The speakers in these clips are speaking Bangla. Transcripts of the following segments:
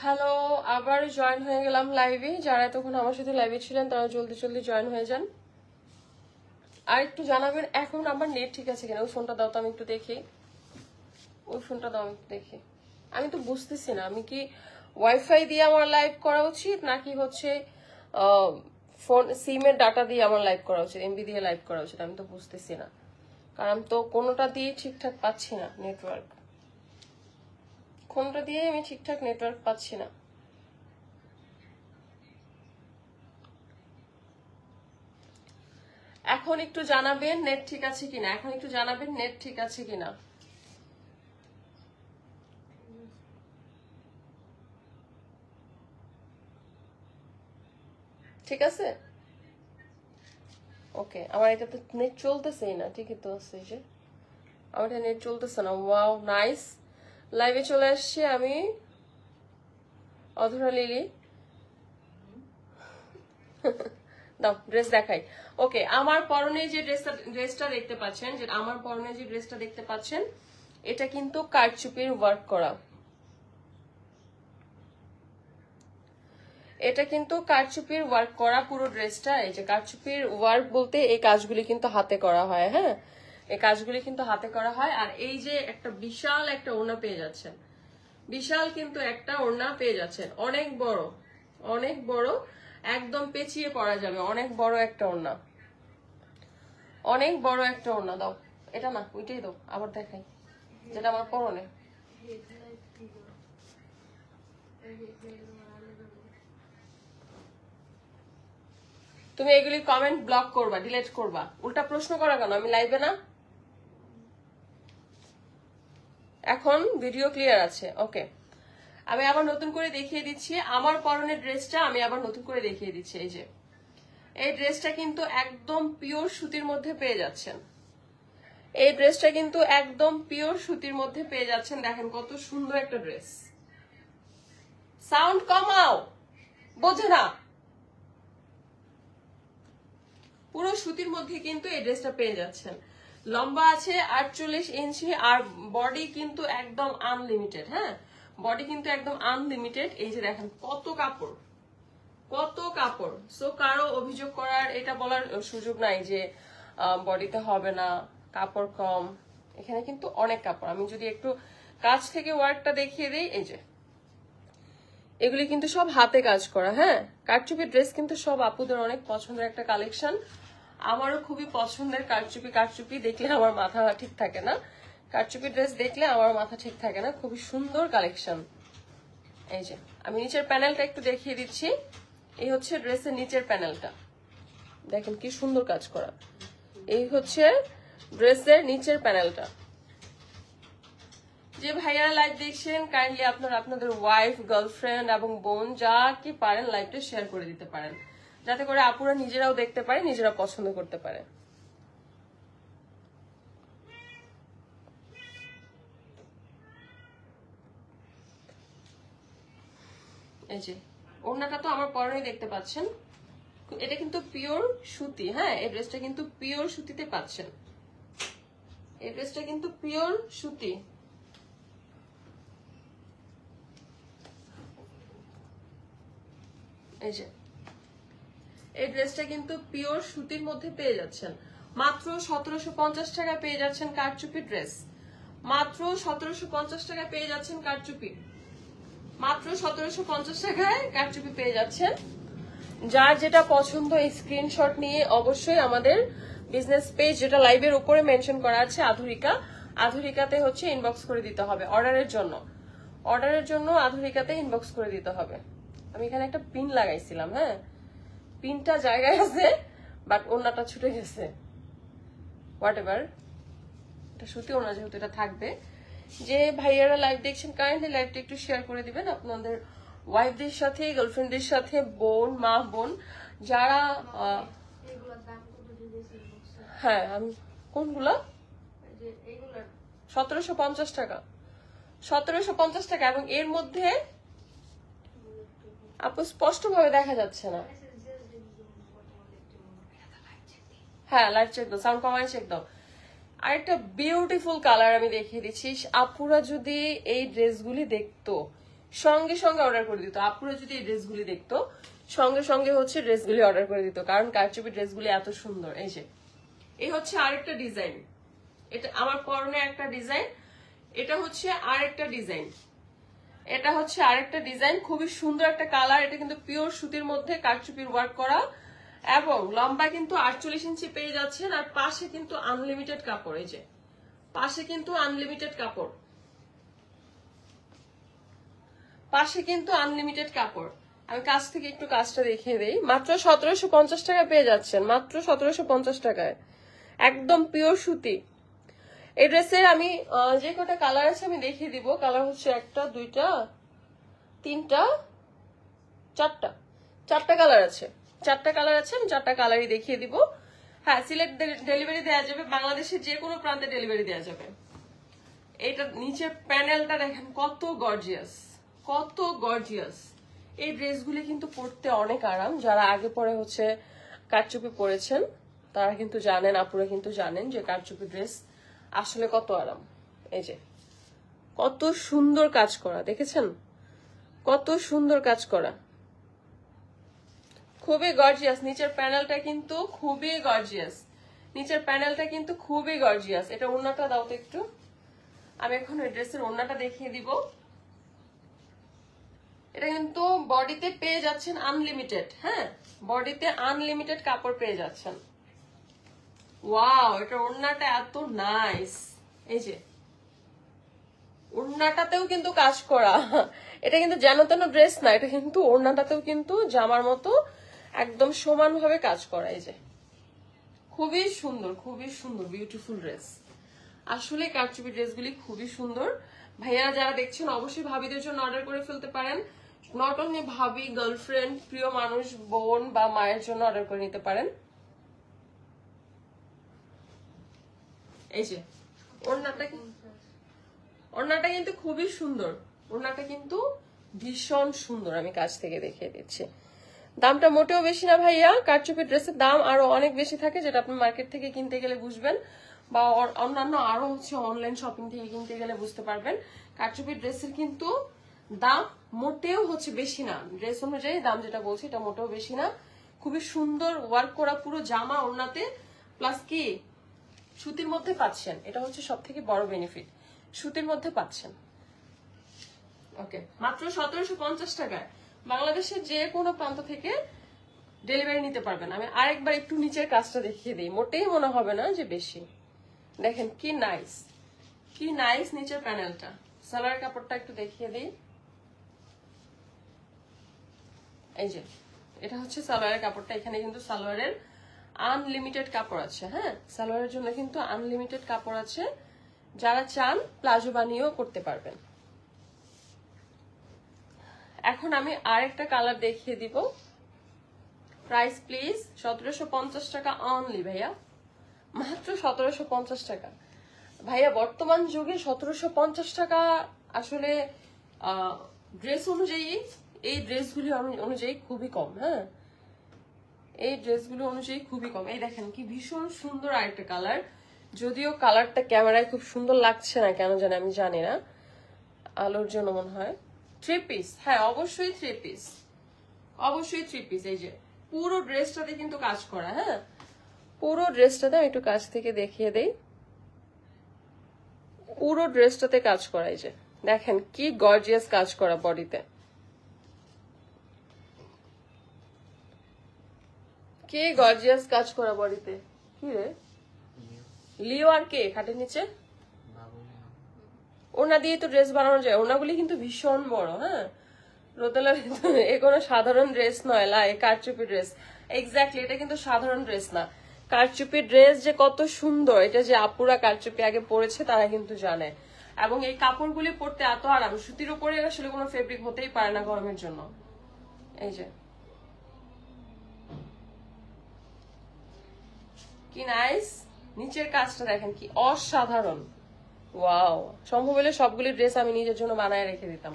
হ্যালো, আবার জয়েন হয়ে গেলাম লাইভে। যারা তখন আমার সাথে লাইভে ছিলেন তারা জলদি জলদি জয়েন হয়ে যান। আর একটু জানাবেন এখন আমার নেট ঠিক আছে কিনা। ওই ফোনটা দাও তো আমি একটু দেখি। ওই ফোনটা দাও আমি একটু দেখি। আমি তো বুঝতেছি না আমি কি ওয়াইফাই দিয়ে আমার লাইভ করা উচিত নাকি হচ্ছে ফোন সিমের ডাটা দিয়ে আমার লাইভ করা উচিত, এমবি দিয়ে লাইভ করা উচিত। আমি তো বুঝতেছি না, কারণ তো কোনোটা দিয়ে ঠিকঠাক পাচ্ছি না নেটওয়ার্ক। কোনটা দিয়ে আমি ঠিকঠাক নেটওয়ার্ক পাচ্ছি না। এখন একটু জানাবেন নেট ঠিক আছে কিনা। এখন একটু জানাবেন নেট ঠিক আছে কিনা। ঠিক আছে, ওকে। আমার এটা তো নেট চলতেছেই না। ঠিকই তো আছে যে আমার এটা নেট চলতেছে না। ওয়াও নাইস, লাইভে চলে আসছি আমি, অধরা লিলি। দাও ড্রেস দেখাই। ওকে, আমার পরনে যে ড্রেসটা দেখতে পাচ্ছেন, যে আমার পরনে যে ড্রেসটা দেখতে পাচ্ছেন, এটা কিন্তু কারচুপির ওয়ার্ক করা। এটা কিন্তু কারচুপির ওয়ার্ক করা পুরো ড্রেসটা। এই যে কারচুপির ওয়ার্ক বলতে এই কাজগুলি কিন্তু হাতে করা হয়। হ্যাঁ, এই কাজগুলি কিন্তু হাতে করা হয়। আর এই যে একটা বিশাল একটা ওড়না পেয়ে যাচ্ছেন, বিশাল কিন্তু একটা ওড়না পেয়ে যাচ্ছেন, অনেক বড়, অনেক বড়, একদম পেঁচিয়ে পরা যাবে। অনেক বড় একটা ওড়না, অনেক বড় একটা ওড়না। দাও এটা না, ওইটাই দাও, আবার দেখাই যেটা আমার পরনে। তুমি এগুলি কমেন্ট ব্লক করবা, ডিলিট করবা। উল্টা প্রশ্ন করা কেন? আমি লাইভে না। এখন ভিডিও ক্লিয়ার আছে, ওকে। আমি আবার নতুন করে দেখিয়ে দিচ্ছি আমার পরনের ড্রেসটা। আমি আবার নতুন করে দেখিয়ে দিচ্ছি। এই যে এই ড্রেসটা কিন্তু একদম পিওর সুতির মধ্যে পেয়ে যাচ্ছেন। এই ড্রেসটা কিন্তু একদম পিওর সুতির মধ্যে পেয়ে যাচ্ছেন। দেখেন কত সুন্দর একটা ড্রেস। সাউন্ড কমাও, বোঝে না। পুরো সুতির মধ্যে কিন্তু এই ড্রেসটা পেয়ে যাচ্ছেন। লম্বা আছে 48 ইঞ্চি, আর বডি কিন্তু একদম আনলিমিটেড। হ্যাঁ, বডি কিন্তু একদম আনলিমিটেড। এই যে দেখেন কত কাপড়, কত কাপড়। সো কারো অভিযোগ করার, এটা বলার সুযোগ নাই যে বডিতে হবে না, কাপড় কম। এখানে কিন্তু অনেক কাপড়। আমি যদি একটু কাছ থেকে ওয়ার্কটা দেখিয়ে দিই, এই যে এগুলি কিন্তু সব হাতে কাজ করা। হ্যাঁ, কারচুপি ড্রেস কিন্তু সব আপুদের অনেক পছন্দের একটা কালেকশন। আমারও খুবই পছন্দের কারচুপি। কারচুপি দেখলে আমার মাথা ঠিক থাকে না, কারচুপি ড্রেস দেখলে আমার মাথা ঠিক থাকে না। খুবই সুন্দর কালেকশন। এই যে আমি নিচের প্যানেলটা একটু দেখিয়ে দিচ্ছি। এই হচ্ছে ড্রেসের নিচের প্যানেলটা, দেখেন কি সুন্দর কাজ করা। এই হচ্ছে ড্রেসের নিচের প্যানেলটা। যে ভাইয়ারা লাইভ দেখছেন, কাইন্ডলি আপনারা আপনাদের ওয়াইফ, গার্লফ্রেন্ড এবং বোন যা কি পারেন লাইভটা শেয়ার করে দিতে পারেন, যাতে করে আপুরা নিজেরাও দেখতে পারে, নিজেরা পছন্দ করতে পারে। এই যে ওড়নাটা তো আমার পরনে দেখতে পাচ্ছেন, এটা কিন্তু পিওর সুতি। হ্যাঁ, এই ড্রেসটা কিন্তু পিওর সুতিতে পাচ্ছেন। এই ড্রেসটা কিন্তু পিওর সুতি। এই যে এই ড্রেসটা কিন্তু পিওর সুতির মধ্যে পেয়ে যাচ্ছেন। মাত্র 1750 টাকায় পেয়ে যাচ্ছেন কারচুপি ড্রেস। মাত্র 1750 টাকায় পেয়ে যাচ্ছেন কারচুপি। মাত্র 1750 টাকায় কারচুপি পেয়ে যাচ্ছেন। যার যেটা পছন্দ স্ক্রিনশট নিয়ে অবশ্যই আমাদের বিজনেস পেজ, যেটা লাইভের উপরে মেনশন করা আছে, আধুরিকা, আধুরিকাতে হচ্ছে ইনবক্স করে দিতে হবে অর্ডারের জন্য। অর্ডারের জন্য আধুরিকাতে ইনবক্স করে দিতে হবে। আমি এখানে একটা পিন লাগাইছিলাম। হ্যাঁ, পিনটা জায়গায় আছে, বাট ওড়নাটা ছুটে গেছে। হোয়াট এভার, এটা সুতি ওড়না যেহেতু এটা থাকবে। যে ভাইয়ারা লাইভ দেখছেন, কাইন্ডলি লাইভটা একটু শেয়ার করে দিবেন আপনাদের ওয়াইফদের সাথে, গার্লফ্রেন্ডদের সাথে, বোন, মা, বোন যারা। হ্যাঁ, আমি কোনগুলা? 1750 টাকা, 1750 টাকা। এবং এর মধ্যে আপু স্পষ্ট ভাবে দেখা যাচ্ছে না। হ্যাঁ, লাইট চেক দাও, সাউন্ড কমায় চেক দাও। আরেকটা বিউটিফুল কালার আমি দেখিয়ে দিচ্ছি। আপুরা যদি এই ড্রেসগুলি দেখতো, সঙ্গে সঙ্গে অর্ডার করে দিত। আপুরা যদি এই ড্রেসগুলি দেখতো সঙ্গে সঙ্গে হচ্ছে ড্রেসগুলি অর্ডার করে দিত, কারণ কারচুপি ড্রেসগুলি এত সুন্দর। এই যে এই হচ্ছে আরেকটা ডিজাইন, এটা আমার পরনে একটা ডিজাইন, এটা হচ্ছে আরেকটা ডিজাইন, এটা হচ্ছে আরেকটা ডিজাইন, খুবই সুন্দর একটা কালার। এটা কিন্তু পিওর সুতির মধ্যে কারচুপির ওয়ার্ক করা, এবং লম্বা কিন্তু 48 ইঞ্চি পেয়ে যাচ্ছেন। আর পাশে কিন্তু আনলিমিটেড কাপড়, এই যে পাশে কিন্তু আনলিমিটেড কাপড়, পাশে কিন্তু আনলিমিটেড কাপড়। আমি কাছ থেকে একটু কাজটা দেখিয়ে দেই। মাত্র 1750 টাকা পেয়ে যাচ্ছেন, মাত্র 1750 টাকায়, একদম পিওর সুতি। এই ড্রেসের আমি যে কটা কালার আছে আমি দেখিয়ে দিব। কালার হচ্ছে একটা, দুইটা, তিনটা, চারটা কালার আছে, চারটা কালার আছে। আমি চারটা কালারই দেখিয়ে দিব। হ্যাঁ, সিলেক্ট ডেলিভারি দেওয়া যাবে, বাংলাদেশের যে কোনো প্রান্তে ডেলিভারি দেওয়া যাবে। এইটা নিচের প্যানেলটা দেখেন কত গর্জিয়াস, কত গর্জিয়াস। এই ড্রেসগুলি কিন্তু পরতে অনেক আরাম। যারা আগে পরে হচ্ছে কারচুপি পরেছেন তারা কিন্তু জানেন, আপুরা কিন্তু জানেন যে কারচুপি ড্রেস আসলে কত আরাম। এই যে কত সুন্দর কাজ করা, দেখেছেন কত সুন্দর কাজ করা, খুবই গর্জিয়াস। নিচের প্যানেলটা কিন্তু খুবই গর্জিয়াস, নিচের প্যানেলটা কিন্তু খুবই গর্জিয়াস। এটা ওড়নাটা দাও তো একটু, আমি এখন এই ড্রেসের ওড়নাটা দেখিয়ে দিব। এটা কিন্তু বডিতে পেয়ে যাচ্ছেন আনলিমিটেড, হ্যাঁ বডিতে আনলিমিটেড কাপড় পেয়ে যাচ্ছেন। ওয়াও, এটা ওড়নাটা এত নাইস। এই যে ওড়নাটাতেও কিন্তু কাজ করা, এটা কিন্তু যেন তেন ড্রেস না, এটা কিন্তু ওড়নাটাতেও কিন্তু জামার মতো একদম সমানভাবে কাজ করা। এই যে খুবই সুন্দর, খুবই সুন্দর, বিউটিফুল ড্রেস। আসলে কারচুপি ড্রেসগুলি খুবই সুন্দর। ভাইয়ারা যারা দেখছেন অবশ্যই ভাবিদের জন্য অর্ডার করে ফেলতে পারেন। নট অনলি ভাবি, গার্লফ্রেন্ড, প্রিয় মানুষ, বোন বা মায়ের জন্য অর্ডার করে নিতে পারেন। এই যে ওড়নাটা কিন্তু খুবই সুন্দর, ওড়নাটা কিন্তু ভীষণ সুন্দর। আমি কাছ থেকে দেখিয়ে দিচ্ছি। দামটা মোটেও বেশি না ভাইয়া, কারচুপি ড্রেসের দাম আরো অনেক বেশি থাকে, যেটা আপনি মার্কেট থেকে কিনতে গেলে বুঝবেন, বা অন্যান্য আরো হচ্ছে অনলাইন শপিং থেকে কিনতে গেলে বুঝতে পারবেন। কারচুপি ড্রেসের কিন্তু দাম মোটেও হচ্ছে বেশি না, ড্রেস অনুযায়ী দাম যেটা বলছি এটা মোটেও বেশি না। খুবই সুন্দর ওয়ার্ক করা পুরো জামা ওড়নাতে, প্লাস কি সুতির মধ্যে পাচ্ছেন, এটা হচ্ছে সব থেকে বড় বেনিফিট, সুতির মধ্যে পাচ্ছেন। ওকে, মাত্র 1750 টাকায় বাংলাদেশের যে কোনো প্রান্ত থেকে ডেলিভারি নিতে পারবেন। আমি আরেকবার একটু নিচের কাজটা দেখিয়ে দিই, মোটেই মনে হবে না যে বেশি। দেখেন কি নাইস, কি নাইস নিচের প্যানেলটা। সালোয়ার কাপড়টা একটু দেখিয়ে দিই। এই যে এটা হচ্ছে সালোয়ারের কাপড়টা। এখানে কিন্তু সালোয়ারের আনলিমিটেড কাপড় আছে, হ্যাঁ সালোয়ারের জন্য কিন্তু আনলিমিটেড কাপড় আছে। যারা চান প্লাজো বানিয়েও করতে পারবেন। এখন আমি আরেকটা কালার দেখিয়ে দিব। প্রাইস প্লিজ 1750 টাকা অনলি ভাইয়া, মাত্র 1750 টাকা ভাইয়া। বর্তমান যুগে 1750 টাকা আসলে ড্রেস অনুযায়ী, এই ড্রেসগুলি অনুযায়ী খুবই কম, হ্যাঁ এই ড্রেসগুলো অনুযায়ী খুবই কম। এই দেখেন কি ভীষণ সুন্দর আরেকটা কালার, যদিও কালারটা ক্যামেরায় খুব সুন্দর লাগছে না কেন জানি, আমি জানি না, আলোর জন্য মনে হয়। 3 পিস, হ্যাঁ অবশ্যই 3 পিস, অবশ্যই 3 পিস। এই যে পুরো ড্রেসটাতে কিন্তু কাজ করা, হ্যাঁ পুরো ড্রেসটাতে আমি একটু কাছ থেকে দেখিয়ে দেই। পুরো ড্রেসটাতে কাজ করা, এই যে দেখেন কি গর্জিয়াস কাজ করা বডিতে, কি গর্জিয়াস কাজ করা বডিতে। কি রে লিও আর কে খাটের নিচে? ওনা দিয়ে তো ড্রেস বানানো যায়, ওনাগুলি কিন্তু ভীষণ বড়, হ্যাঁ রোদেলার এ কোনো সাধারণ ড্রেস নয়, লাই কারচুপি ড্রেস। এক্স্যাক্টলি, এটা কিন্তু সাধারণ ড্রেস না। কারচুপি ড্রেস যে কত সুন্দর, এটা যে আপুরা কারচুপি আগে পরেছে তারা কিন্তু জানে। এবং এই কাপড়গুলি পরতে এত আরাম, সুতির উপরে আসলে কোনো ফেব্রিক হতেই পারে না গরমের জন্য। এই যে কি নাইস, নিচের কাজটা দেখেন কি অসাধারণ। ওয়াও, সম্ভব হলে সবগুলি ড্রেস আমি নিজের জন্য বানায় রেখে দিতাম।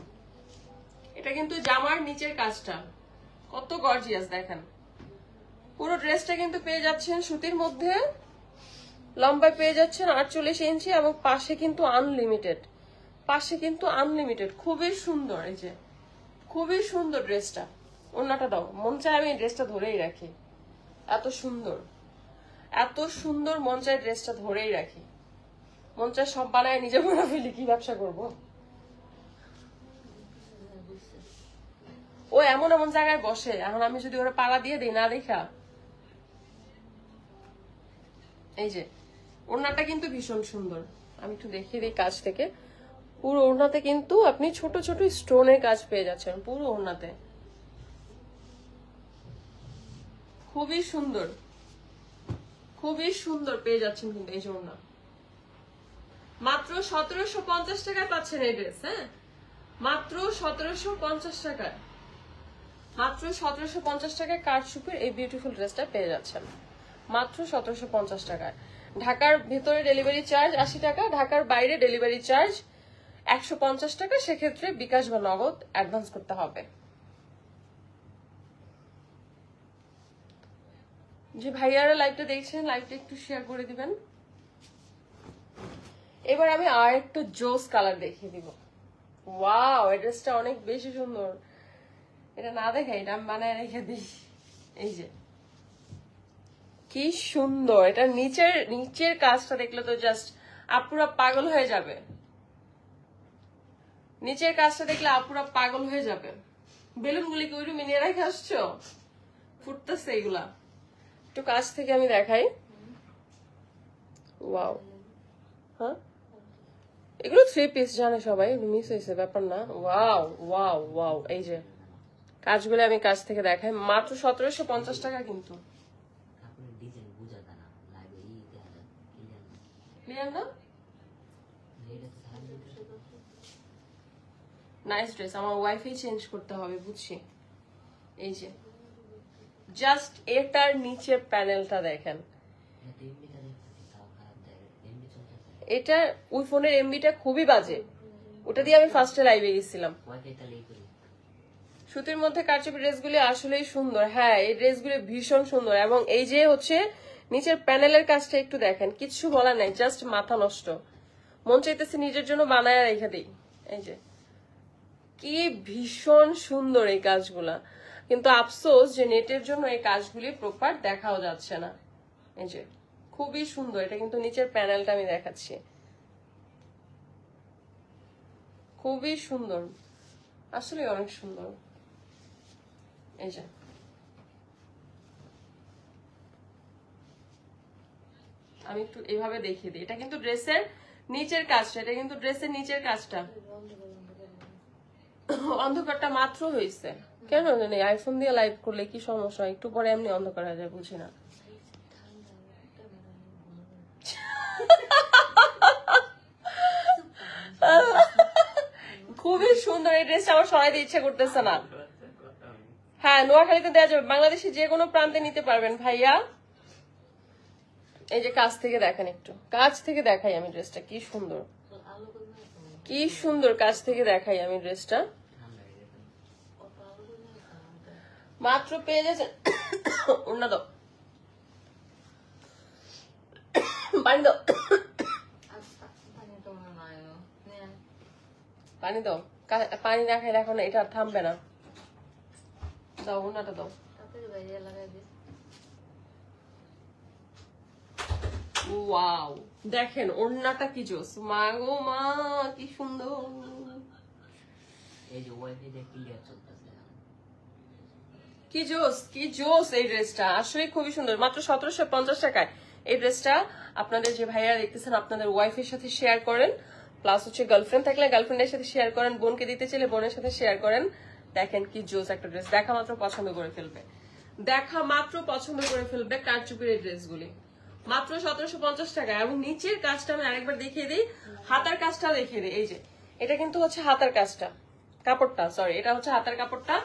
এটা কিন্তু জামার নিচের কাজটা কত গর্জিয়াস দেখেন। পুরো ড্রেসটা কিন্তু পেয়ে যাচ্ছেন সুতির মধ্যে, লম্বায় পেয়ে যাচ্ছেন 48 ইঞ্চি, এবং পাশে কিন্তু আনলিমিটেড, পাশে কিন্তু আনলিমিটেড, খুবই সুন্দর। এই যে খুবই সুন্দর ড্রেসটা। ওড়নাটা দাও, মন চায় আমি ড্রেসটা ধরেই রাখি, এত সুন্দর, এত সুন্দর মন চায় ড্রেসটা ধরেই রাখি। মন চায় সব বানায় নিজে বানা ফেলি, কি ব্যবসা করব। ও এমন এমন জায়গায় বসে, এখন আমি যদি ওরা পাড়া দিয়ে দিই না দেখা। এই যে ওড়নাটা কিন্তু ভীষণ সুন্দর, আমি একটু দেখিয়ে দিই কাছ থেকে। পুরো ওড়নাতে কিন্তু আপনি ছোট ছোট স্টোনের কাজ পেয়ে যাচ্ছেন পুরো ওড়নাতে, খুবই সুন্দর, খুবই সুন্দর পেয়ে যাচ্ছেন কিন্তু এই যে ওড়না। মাত্র 1750 টাকায় পাচ্ছেন এই ড্রেস। হ্যাঁ, মাত্র 1750 টাকায়, মাত্র 1750 টাকায় কারচুপির এই বিউটিফুল ড্রেসটা পেয়ে যাচ্ছেন মাত্র 1750 টাকায়। ঢাকার ভেতরে ডেলিভারি চার্জ 80 টাকা, ঢাকার বাইরে ডেলিভারি চার্জ 150 টাকা। সেক্ষেত্রে বিকাশ বা নগদ অ্যাডভান্স করতে হবে। যে ভাইয়ারা লাইভটা দেখছেন, লাইভটা একটু শেয়ার করে দিবেন। এবার আমি আর একটু জোস কালার দেখিয়ে দিব। ওয়াও, এই ড্রেসটা অনেক বেশি সুন্দর। এটা না দেখাই, এটা আমি বানায় রেখে দিই। এই যে কি সুন্দর, এটা নিচের নিচের কাজটা দেখলে তো জাস্ট আপুরা পাগল হয়ে যাবে। নিচের কাজটা দেখলে আপুরা পাগল হয়ে যাবে। বেলুন গুলি কি ওই রুমে নিয়ে রেখে আসছো? ফুটতেছে এগুলা, একটু কাছ থেকে আমি দেখাই। ওয়াও, হ্যাঁ এগুলো 3 পিস জানে সবাই, মিস হয়েছে ব্যাপার না। ওয়াও ওয়াও ওয়াও, এই যে কাজগুলো আমি কাছ থেকে দেখাই। মাত্র 1750 টাকা কিন্তু। নাইস ড্রেস, আমার ওয়াইফাই চেঞ্জ করতে হবে বুঝছি। এই যে জাস্ট এটার নিচের প্যানেলটা দেখেন, এটা ওই ফোনের এমবিটা খুবই বাজে, ওটা দিয়ে আমি ফার্স্টে লাইভে গেছিলাম। সুতির মধ্যে কারচুপি ড্রেসগুলি আসলেই সুন্দর। হ্যাঁ, এই ড্রেসগুলি ভীষণ সুন্দর। এবং এই যে হচ্ছে নিচের প্যানেলের কাজটা একটু দেখেন, কিচ্ছু বলার নাই, জাস্ট মাথা নষ্ট। মন চাইতেছে নিজের জন্য বানায় রেখে দিই। এই যে কি ভীষণ সুন্দর এই কাজগুলা, কিন্তু আফসোস যে নেটের জন্য এই কাজগুলি প্রপার দেখাও যাচ্ছে না। এই যে খুবই সুন্দর, এটা কিন্তু নিচের প্যানেলটা আমি দেখাচ্ছি, খুবই সুন্দর, আসলে অনেক সুন্দর। এই যে আমি একটু এইভাবে দেখিয়ে দিই, এটা কিন্তু ড্রেসের নিচের কাজটা, এটা কিন্তু ড্রেসের নিচের কাজটা। অন্ধকারটা মাত্র হয়েছে কেন জানি, আইফোন দিয়ে লাইভ করলে কি সমস্যা, একটু পরে এমনি অন্ধকার হয়ে যায়, বুঝি না। খুবই সুন্দর এই ড্রেসটা, আমার সরাইতে ইচ্ছে করতেছে না। হ্যাঁ, নোয়াখালীতে দেওয়া যাবে, বাংলাদেশে যে কোনো প্রান্তে নিতে পারবেন ভাইয়া। এই যে কাছ থেকে দেখেন, একটু কাছ থেকে দেখাই আমি ড্রেসটা, কি সুন্দর, কি সুন্দর, কাছ থেকে দেখাই আমি ড্রেসটা। মাত্র পেয়ে যাচ্ছেন। ওড়না দাও, পানি দাও, পানি দাও, পানি না খাই রাখো না, এটা থামবে না। দাও ওড়নাটা দাও। ওয়াও, দেখেন ওড়নাটা কি জোস, মা গো মা কি সুন্দর। কি জোস, কি জোস এই ড্রেসটা, আসলে খুবই সুন্দর। মাত্র 1750 টাকায় এই ড্রেসটা আপনাদের যে ভাইয়ারা দেখতেছেন, আপনাদের ওয়াইফের সাথে শেয়ার করেন, প্লাস হচ্ছে গার্লফ্রেন্ড থাকলে গার্লফ্রেন্ডের সাথে শেয়ার করেন, বোনকে দিতে চাইলে বোনের সাথে শেয়ার করেন। দেখেন কি জোস একটা ড্রেস, দেখা মাত্র পছন্দ করে ফেলবে, দেখা মাত্র পছন্দ করে ফেলবে কারচুপির এই ড্রেসগুলি। মাত্র 1750 টাকা। এবং নিচের কাজটা আমি আরেকবার দেখিয়ে দিই, হাতার কাজটা দেখিয়ে দিই। এই যে এটা কিন্তু হচ্ছে হাতার কাজটা, কাপড়টা সরি, এটা হচ্ছে হাতার কাপড়টা।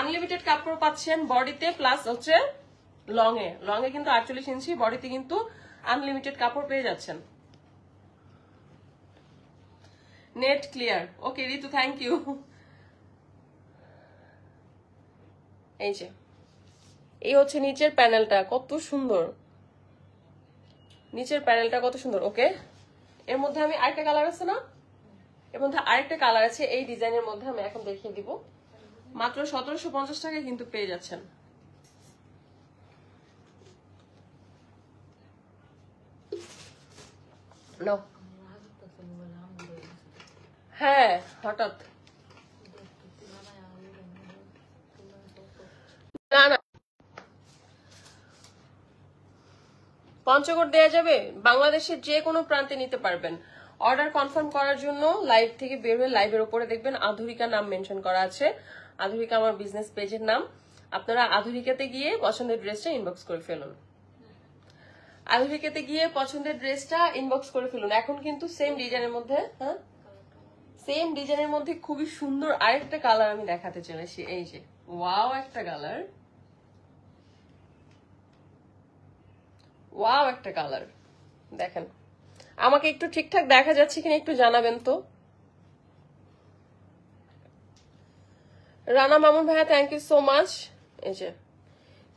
আনলিমিটেড কাপড় পাচ্ছেন বডিতে, প্লাস হচ্ছে লং এ, লং এ কিন্তু 48 ইঞ্চি, বডিতে কিন্তু আনলিমিটেড কাপড় পেয়ে যাচ্ছেন। Net clear, okay Ritu, thank you. এই যে এই হচ্ছে নিচের প্যানেলটা, কত সুন্দর, নিচের প্যানেলটা কত সুন্দর। ওকে, এর মধ্যে আমি আরেকটা কালার আছে না, এর মধ্যে আরেকটা কালার আছে এই ডিজাইনের মধ্যে, আমি এখন দেখিয়ে দিব। মাত্র 1750 টাকায় কিন্তু পেয়ে যাচ্ছেন। হ্যাঁ হঠাৎ না না পঞ্চগড় দেয়া যাবে, বাংলাদেশের যে কোনো প্রান্তে নিতে পারবেন। অর্ডার কনফার্ম করার জন্য লাইভ থেকে বের হয়ে লাইভের উপরে দেখবেন আধুরিকা নাম মেনশন করা আছে। আধুরিকা আমার বিজনেস পেজের নাম। আপনারা আধুরিকাতে গিয়ে পছন্দের ড্রেসটা ইনবক্স করে ফেলুন। আধুরিকাতে গিয়ে পছন্দের ড্রেসটা ইনবক্স করে ফেলুন। এখন কিন্তু সেম ডিজাইনের মধ্যে, হ্যাঁ সেম ডিজাইনের মধ্যে খুবই সুন্দর আরেকটা কালার আমি দেখাতে চলেছি। এই যে ওয়াও একটা কালার, ওয়াও একটা কালার দেখেন। আমাকে একটু ঠিকঠাক দেখা যাচ্ছে কিনা একটু জানাবেন তো। রানা মামুন ভাইয়া থ্যাংক ইউ সো মাচ। এই যে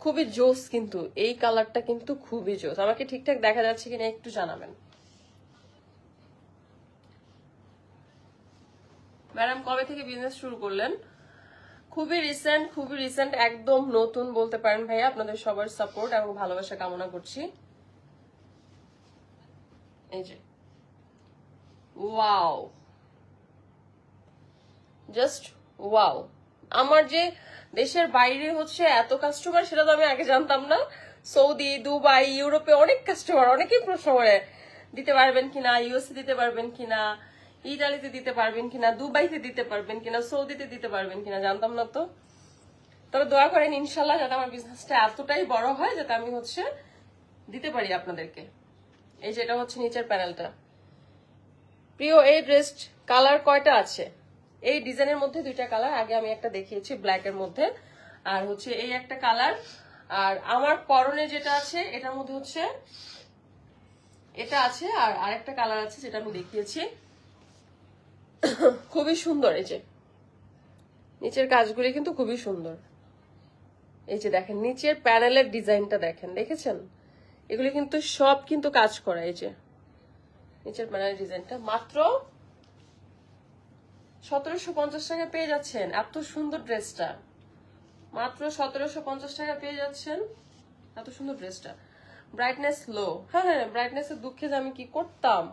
খুবই জোস, কিন্তু এই কালারটা কিন্তু খুবই জোস। আমাকে ঠিকঠাক দেখা যাচ্ছে কিনা একটু জানাবেন। ম্যাডাম কবে থেকে বিজনেস শুরু করলেন? খুবই রিসেন্ট, একদম নতুন বলতে পারেন ভাইয়া। আপনাদের সবার সাপোর্ট এবং ভালোবাসা কামনা করছি। এই যে ওয়াও, জাস্ট ওয়াও। আমার যে দেশের বাইরে হচ্ছে এত কাস্টমার সেটা তো আমি আগে জানতাম না। সৌদি, দুবাই, ইউরোপে অনেক কাস্টমার, অনেকেই প্রশ্ন করে দিতে পারবেন কিনা, ইউএসএ দিতে পারবেন কিনা, ইটালিতে দিতে পারবেন কিনা, দুবাইতে দিতে পারবেন কিনা, সৌদিতে দিতে পারবেন কিনা, জানতাম না তো। তবে দোয়া করেন ইনশাল্লাহ যাতে আমার বিজনেসটা এতটাই বড় হয় যাতে আমি হচ্ছে দিতে পারি আপনাদেরকে। এই যে এটা হচ্ছে নিচের প্যানেলটা। প্রিয় এই ড্রেস কালার কয়টা আছে? এই ডিজাইনের মধ্যে দুইটা কালার, আগে আমি একটা দেখিয়েছি ব্ল্যাক এর মধ্যে, আর হচ্ছে এই একটা কালার। আর আমার পরনে যেটা আছে এটার মধ্যে হচ্ছে এটা আছে, আর আরেকটা কালার আছে যেটা আমি দেখিয়েছি। খুবই সুন্দর। এই যে নিচের কাজগুলি কিন্তু খুবই সুন্দর। এই যে দেখেন নিচের প্যানেলের ডিজাইনটা দেখেন, দেখেছেন? এগুলি কিন্তু সব কিন্তু কাজ করা। এই যে নিচের প্যানেলের ডিজাইনটা মাত্র 1750 টাকা পেয়ে যাচ্ছেন। এত সুন্দর ড্রেসটা মাত্র 1750 টাকা পেয়ে যাচ্ছেন। এত সুন্দর ড্রেসটা। ব্রাইটনেস লো, হ্যাঁ ব্রাইটনেসের দুঃখে যে আমি কি করতাম।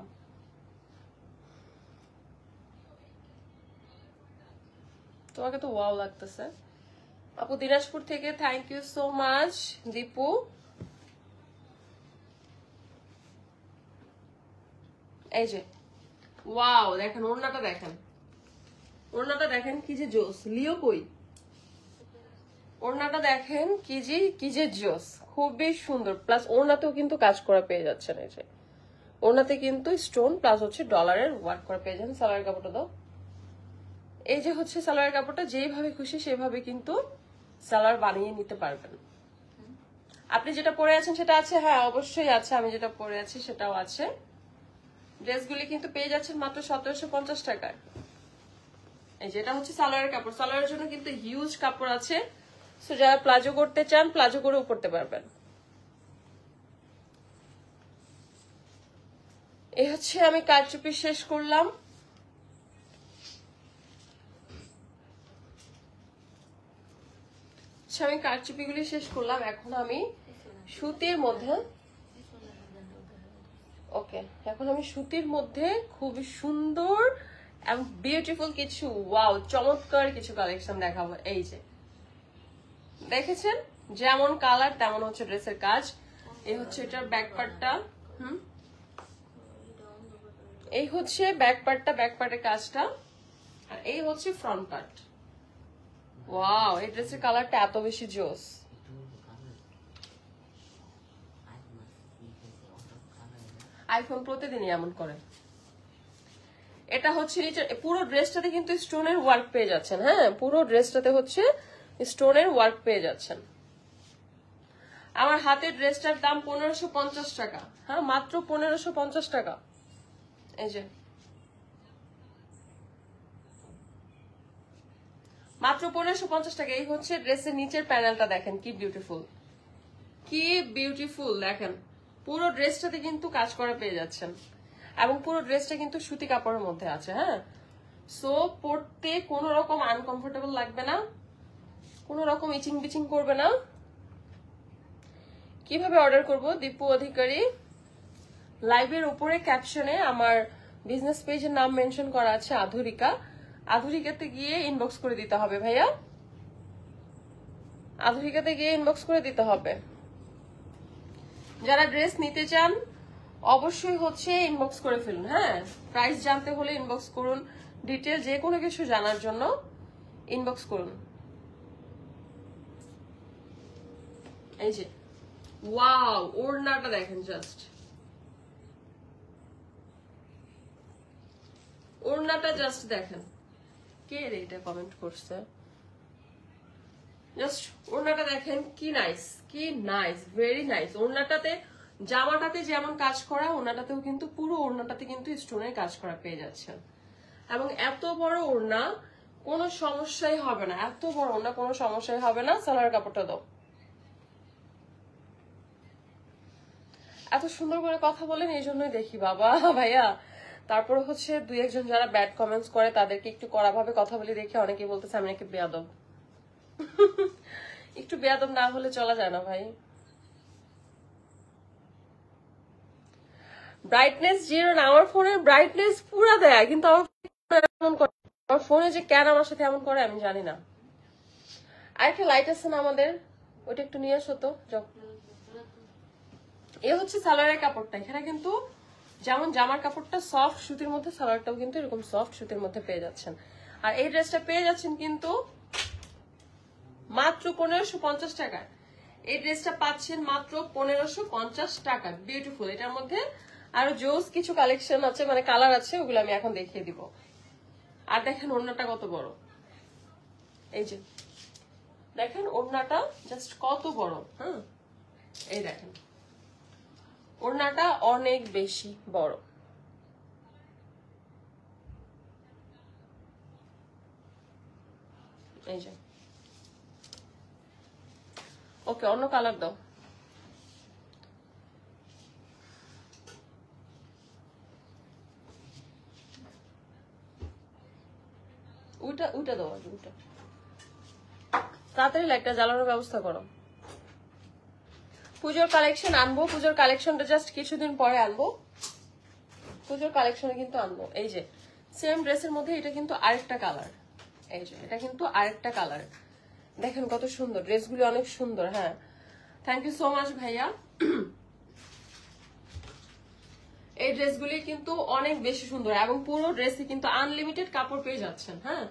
তোমাকে তো ওয়াও লাগতেছে আপু। দিনাজপুর থেকে thank you so much Dipu. এই যে ওয়াও দেখেন, ওড়নাটা দেখেন, ওড়নাটা দেখেন কি যে জোস। লিও কই? ওড়নাটা দেখেন কি যে জোস, খুবই সুন্দর। প্লাস ওড়নাতেও কিন্তু কাজ করা পেয়ে যাচ্ছেন। এই যে ওড়নাতে কিন্তু স্টোন প্লাস হচ্ছে ডলারের ওয়ার্ক করা পেয়ে যাচ্ছেন। সালোয়ার কাপড়টা দাও। এই যে হচ্ছে সালোয়ার কাপড়টা, যেইভাবে খুশি সেভাবে কিন্তু সালোয়ার বানিয়ে নিতে পারবেন। আপনি যেটা পরে আছেন সেটা আছে? হ্যাঁ অবশ্যই আছে, আমি যেটা পরে আছি সেটাও আছে। ড্রেসগুলি কিন্তু পেয়ে যাচ্ছেন মাত্র 1750 টাকায়। এই যে এটা হচ্ছে সালোয়ারের কাপড়। সালোয়ারের জন্য কিন্তু হিউজ কাপড় আছে। সো যারা প্লাজো করতে চান প্লাজো করেও করতে পারবেন। এই হচ্ছে আমি কারচুপি শেষ করলাম। আমি কারচুপিগুলি শেষ করলাম। এখন আমি সুতির মধ্যে, ওকে এখন আমি সুতির মধ্যে খুবই সুন্দর এবং বিউটিফুল কিছু ওয়াও চমৎকার কিছু কালেকশন দেখাবো। এই যে দেখেছেন যেমন কালার তেমন হচ্ছে ড্রেসের কাজ। এই হচ্ছে এটার ব্যাক পার্টটা, এই হচ্ছে ব্যাক পার্টটা, ব্যাক পার্টের কাজটা, আর এই হচ্ছে ফ্রন্ট পার্ট। ওয়াও এই ড্রেসের কালারটা এত বেশি জোস। আইফোন প্রতিদিনই এমন করে। এটা হচ্ছে পুরো ড্রেসটাতে কিন্তু স্টোনের ওয়ার্ক পেয়ে যাচ্ছেন। হ্যাঁ পুরো ড্রেসটাতে হচ্ছে স্টোনের ওয়ার্ক পেয়ে যাচ্ছেন। আমার হাতের ড্রেসটার দাম 1550 টাকা। হ্যাঁ মাত্র 1550 টাকা। এই যে মাত্র 1550 টাকা। এই হচ্ছে ড্রেসের নিচের প্যানেলটা দেখেন কি বিউটিফুল, কি বিউটিফুল দেখেন। পুরো ড্রেসটাতে কিন্তু কাজ করা পেয়ে যাচ্ছেন এবং পুরো ড্রেসটা কিন্তু সুতি কাপড়ের মধ্যে আছে। হ্যাঁ সো পরতে কোনো রকম আনকমফোর্টেবল লাগবে না। কোনো রকম ইচিং বিচিং করবে না। কিভাবে অর্ডার করব? দীপু অধিকারী লাইভের উপরে ক্যাপশনে আমার বিজনেস পেজের নাম মেনশন করা আছে আধুরিকা, আধুরিকাতে গিয়ে ইনবক্স করে দিতে হবে ভাইয়া, আধুরিকাতে গিয়ে ইনবক্স করে দিতে হবে। যারা ড্রেস নিতে চান অবশ্যই হচ্ছে ইনবক্স করে ফেলুন। হ্যাঁ, প্রাইস জানতে হলে ইনবক্স করুন, ডিটেল যে কোনো কিছু জানার জন্য ইনবক্স করুন। এই যে ওয়াও, ওড়নাটা দেখেন, জাস্ট ওড়নাটা জাস্ট দেখেন। কে রে এটা কমেন্ট করছে? জাস্ট ওড়নাটা দেখেন, কি নাইস, কি নাইস, ভেরি নাইস। ওড়নাটাতে, জামাটাতে যেমন কাজ করা, ওড়নাটাতেও কিন্তু পুরো ওড়নাটাতে কিন্তু স্টোনের কাজ করা পেয়ে যাচ্ছেন। এবং এত বড় ওড়না, কোনো সমস্যাই হবে না। এত বড় ওড়না, কোনো সমস্যাই হবে না। সালোয়ার কাপড়টা দাও। এত সুন্দর করে কথা বলেন, এই জন্যই দেখি বাবা ভাইয়া। তারপরে হচ্ছে দুই একজন যারা ব্যাড কমেন্টস করে তাদেরকে একটু কড়া ভাবে কথা বলে দেখে অনেকেই বলতেছে আমি নাকি বেয়াদব। একটু বেয়াদব না হলে চলা যায় না ভাই। ব্রাইটনেস 0 না, আমার ফোনের ব্রাইটনেস পুরো দেয়, কিন্তু আমার ফোনে যে কেন আমার সাথে এমন করে আমি জানি না। আরেকটা লাইট আছে না আমাদের, ওইটা একটু নিয়ে আসো তো। এ হচ্ছে সালোয়ারের কাপড়টা। এখানে কিন্তু যেমন জামার কাপড়টা সফট সুতির মধ্যে, সালোয়ারটাও কিন্তু এরকম সফট সুতির মধ্যে পেয়ে যাচ্ছেন। আর এই ড্রেসটা পেয়ে যাচ্ছেন কিন্তু মাত্র 1550 টাকায়। এই ড্রেসটা পাচ্ছেন মাত্র 1550 টাকা। বিউটিফুল। এটার মধ্যে আরো জোস কিছু কালেকশন আছে, মানে কালার আছে, ওগুলো আমি এখন দেখিয়ে দিব। আর দেখেন ওড়নাটা কত বড়, এই যে দেখেন ওড়নাটা জাস্ট কত বড়। হ্যাঁ, এই দেখেন ওড়নাটা অনেক বেশি বড়। এই যে ওকে, অন্য কালার দাও। ওইটা দাও, ওইটা তাড়াতাড়ি লাইটটা জ্বালানোর ব্যবস্থা করো। পুজোর কালেকশন আনবো, পুজোর কালেকশনটা জাস্ট কিছুদিন পরে আনবো। পুজোর কালেকশনে কিন্তু আনবো। এই যে সেম ড্রেসের মধ্যে এটা কিন্তু আরেকটা কালার। এই যে এটা কিন্তু আরেকটা কালার। দেখেন কত সুন্দর, ড্রেসগুলো অনেক সুন্দর। হ্যাঁ, থ্যাংক ইউ সো মাচ ভাইয়া। এই ড্রেসগুলি কিন্তু অনেক বেশি সুন্দর এবং পুরো ড্রেসে কিন্তু আনলিমিটেড কাপড় পেয়ে যাচ্ছেন। হ্যাঁ,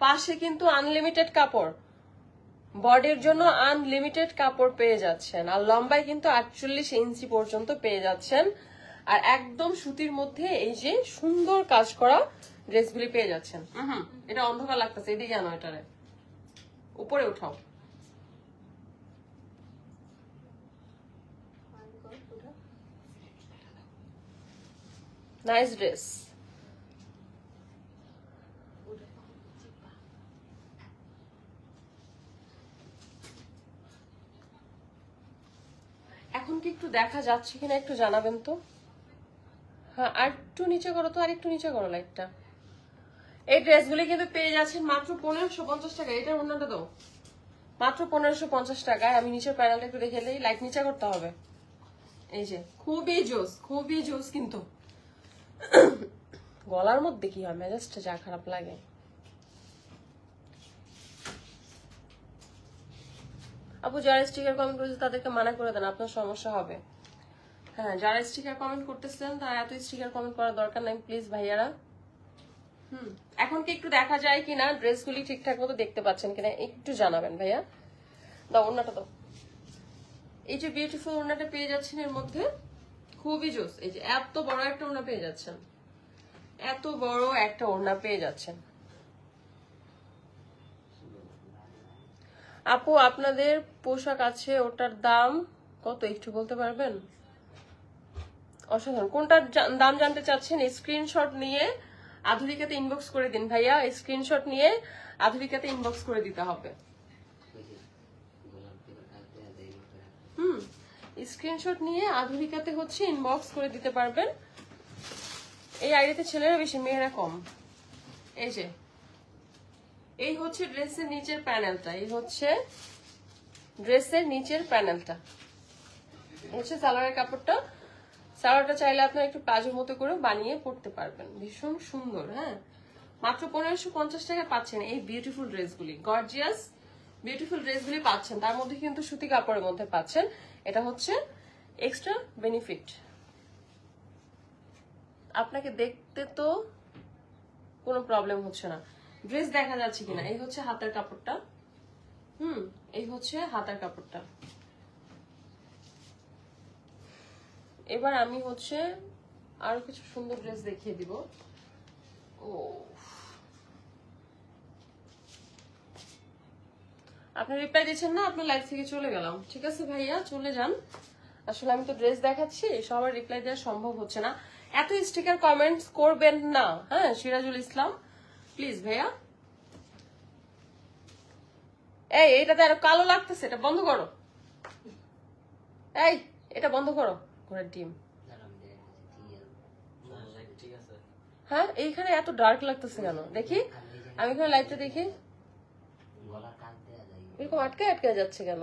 পাশে কিন্তু আনলিমিটেড কাপড়, বডির জন্য আনলিমিটেড কাপড় পেয়ে যাচ্ছেন। আর লম্বায় কিন্তু 48 ইঞ্চি পর্যন্ত পেয়ে যাচ্ছেন। আর একদম সুতির মধ্যে এই যে সুন্দর কাজ করা ড্রেসগুলি পেয়ে যাচ্ছেন। এটা অন্ধকার লাগতেছে, এদিকে আনো, এটারে উপরে উঠাও। Nice dress. এখন কি একটু দেখা যাচ্ছে কিনা একটু জানাবেন তো। হ্যাঁ, আর একটু নিচে করো তো, আর একটু নিচে করো লাইটটা। এই ড্রেসগুলি কিন্তু পেয়ে যাচ্ছেন মাত্র 1550 টাকা। এটার ওড়নাটা দাও। মাত্র 1550 টাকায়। আমি নিচের প্যানেলটা একটু দেখে দিই, লাইট নিচে করতে হবে। এই যে খুবই জোস, খুবই জোস। কিন্তু গলার মধ্যে কি হয়, মেজাজটা যা খারাপ লাগে। আপু যারা স্টিকার কমেন্ট করেছে তাদেরকে মানা করে দেন, আপনার সমস্যা হবে। হ্যাঁ, যারা স্টিকার কমেন্ট করতেছেন তারা এত স্টিকার কমেন্ট করার দরকার নাই প্লিজ ভাইয়ারা। এখন কি একটু দেখা যায় কিনা, ড্রেসগুলি ঠিকঠাক মতো দেখতে পাচ্ছেন কিনা একটু জানাবেন ভাইয়া। দাও ওড়নাটা দাও। এই যে বিউটিফুল ওড়নাটা পেয়ে যাচ্ছেন, এর মধ্যে খুবই জোস। এই যে এত বড় একটা ওড়না পেয়ে যাচ্ছেন, এত বড় একটা ওড়না পেয়ে যাচ্ছেন। আপু আপনাদের পোশাক আছে, ওটার দাম কত একটু বলতে পারবেন? অসাধারণ। কোনটার দাম জানতে চাচ্ছেন? স্ক্রিনশট নিয়ে আধুরিকাতে ইনবক্স করে দিন ভাইয়া। স্ক্রিনশট নিয়ে আধুরিকাতে ইনবক্স করে দিতে হবে। স্ক্রিনশট নিয়ে আধুরিকাতে হচ্ছে ইনবক্স করে দিতে পারবেন। এই আইডিতে ছেলেরা বেশি, মেয়েরা কম। এই যে এই হচ্ছে ড্রেসের নিচের প্যানেলটা, এই হচ্ছে ড্রেসের নিচের প্যানেলটা, হচ্ছে সালোয়ারের কাপড়টা। সালোয়ারটা চাইলে আপনারা একটু প্লাজোর মতো করে বানিয়ে পড়তে পারবেন, ভীষণ সুন্দর। হ্যাঁ, মাত্র 1550 টাকা পাচ্ছেন এই বিউটিফুল ড্রেসগুলি, গর্জিয়াস বিউটিফুল ড্রেসগুলি পাচ্ছেন। তার মধ্যে কিন্তু সুতি কাপড়ের মধ্যে পাচ্ছেন, এটা হচ্ছে এক্সট্রা বেনিফিট। আপনাকে দেখতে তো কোনো প্রবলেম হচ্ছে না, ড্রেস দেখা যাচ্ছে কিনা। এই হচ্ছে হাতের কাপড়টা, এই হচ্ছে হাতের কাপড়টা। এবার আমি হচ্ছে আরো কিছু সুন্দর ড্রেস দেখিয়ে দিব। ও, আপনি রিপ্লাই দিচ্ছেন না, আপনার লাইফ থেকে চলে গেলাম। ঠিক আছে ভাইয়া, চলে যান। আসলে আমি তো ড্রেস দেখাচ্ছি, সবার রিপ্লাই দেওয়া সম্ভব হচ্ছে না। এত স্টিকার কমেন্টস করবেন না। হ্যাঁ, সিরাজুল ইসলাম প্লিজ ভাইয়া। এইটাতে আরো কালো লাগতেছে, এটা বন্ধ করো। এই, এটা বন্ধ করো। ঘোড়ার ডিম। হ্যাঁ, এইখানে এত ডার্ক লাগতেছে কেন? দেখি আমি এখানে লাইটটা দেখি, এরকম আটকে আটকে যাচ্ছে কেন?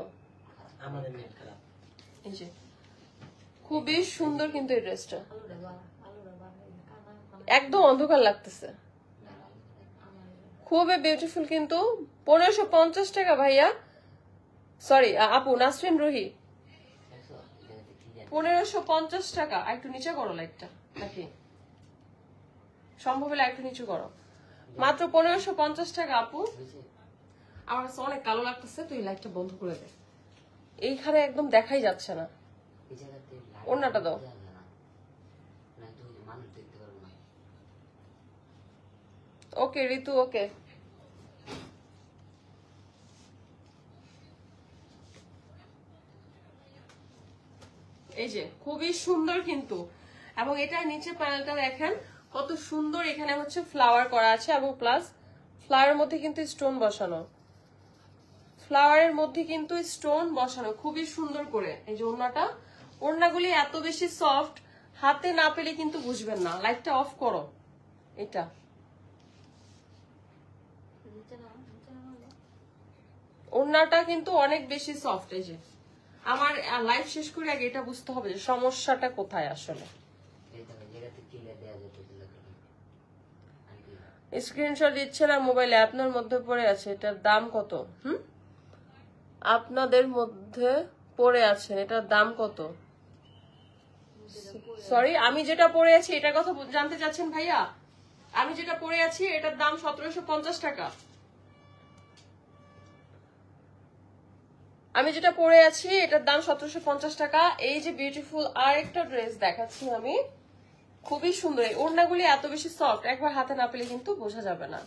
এই যে খুবই সুন্দর কিন্তু এই ড্রেসটা, একদম অন্ধকার লাগতেছে, খুবই বিউটিফুল কিন্তু। 1550 টাকা ভাইয়া, সরি আপু, নাসরিন রুহি, 1550 টাকা। একটু নিচে করো লাইটটা, নাকি সম্ভব হলে একটু নিচু করো। মাত্র 1550 টাকা আপু। আমার কাছে অনেক কালো লাগতেছে, তুই লাইটটা বন্ধ করে দে, এইখানে একদম দেখাই যাচ্ছে না। ওড়নাটা দাও। ওকে ঋতু, ওকে। এই যে খুবই সুন্দর কিন্তু, এবং এটার নিচে প্যানেলটা দেখেন কত সুন্দর। এখানে হচ্ছে ফ্লাওয়ার করা আছে, এবং প্লাস ফ্লাওয়ারের মধ্যে কিন্তু স্টোন বসানো, ফ্লাওয়ারের মধ্যে কিন্তু স্টোন বসানো, খুবই সুন্দর করে। এই যে ওড়নাটা, ওড়নাগুলি এত বেশি সফট, হাতে না পেলে কিন্তু বুঝবেন না। লাইটটা অফ করো। এটা ওড়নাটা কিন্তু অনেক বেশি সফট। এই যে আমার লাইফ শেষ করে আগে এটা বুঝতে হবে যে সমস্যাটা কোথায় আসলে। স্ক্রিনশট দিচ্ছে না মোবাইলে, আপনার মধ্যে পড়ে আছে, এটার দাম কত? আপনাদের মধ্যে পড়ে আছে, এটার দাম কত? সরি, আমি যেটা পড়ে আছি এটার কথা জানতে চাচ্ছেন ভাইয়া? আমি যেটা পড়ে আছি এটার দাম 1750 টাকা। আমি যেটা পরে আছি এটার দাম 1750 টাকা। এই যে বিউটিফুল আরেকটা ড্রেস দেখাচ্ছি আমি, খুবই সুন্দর। এই ওড়নাগুলি এত বেশি সফট, একবার হাতে না পেলে কিন্তু বোঝা যাবে না।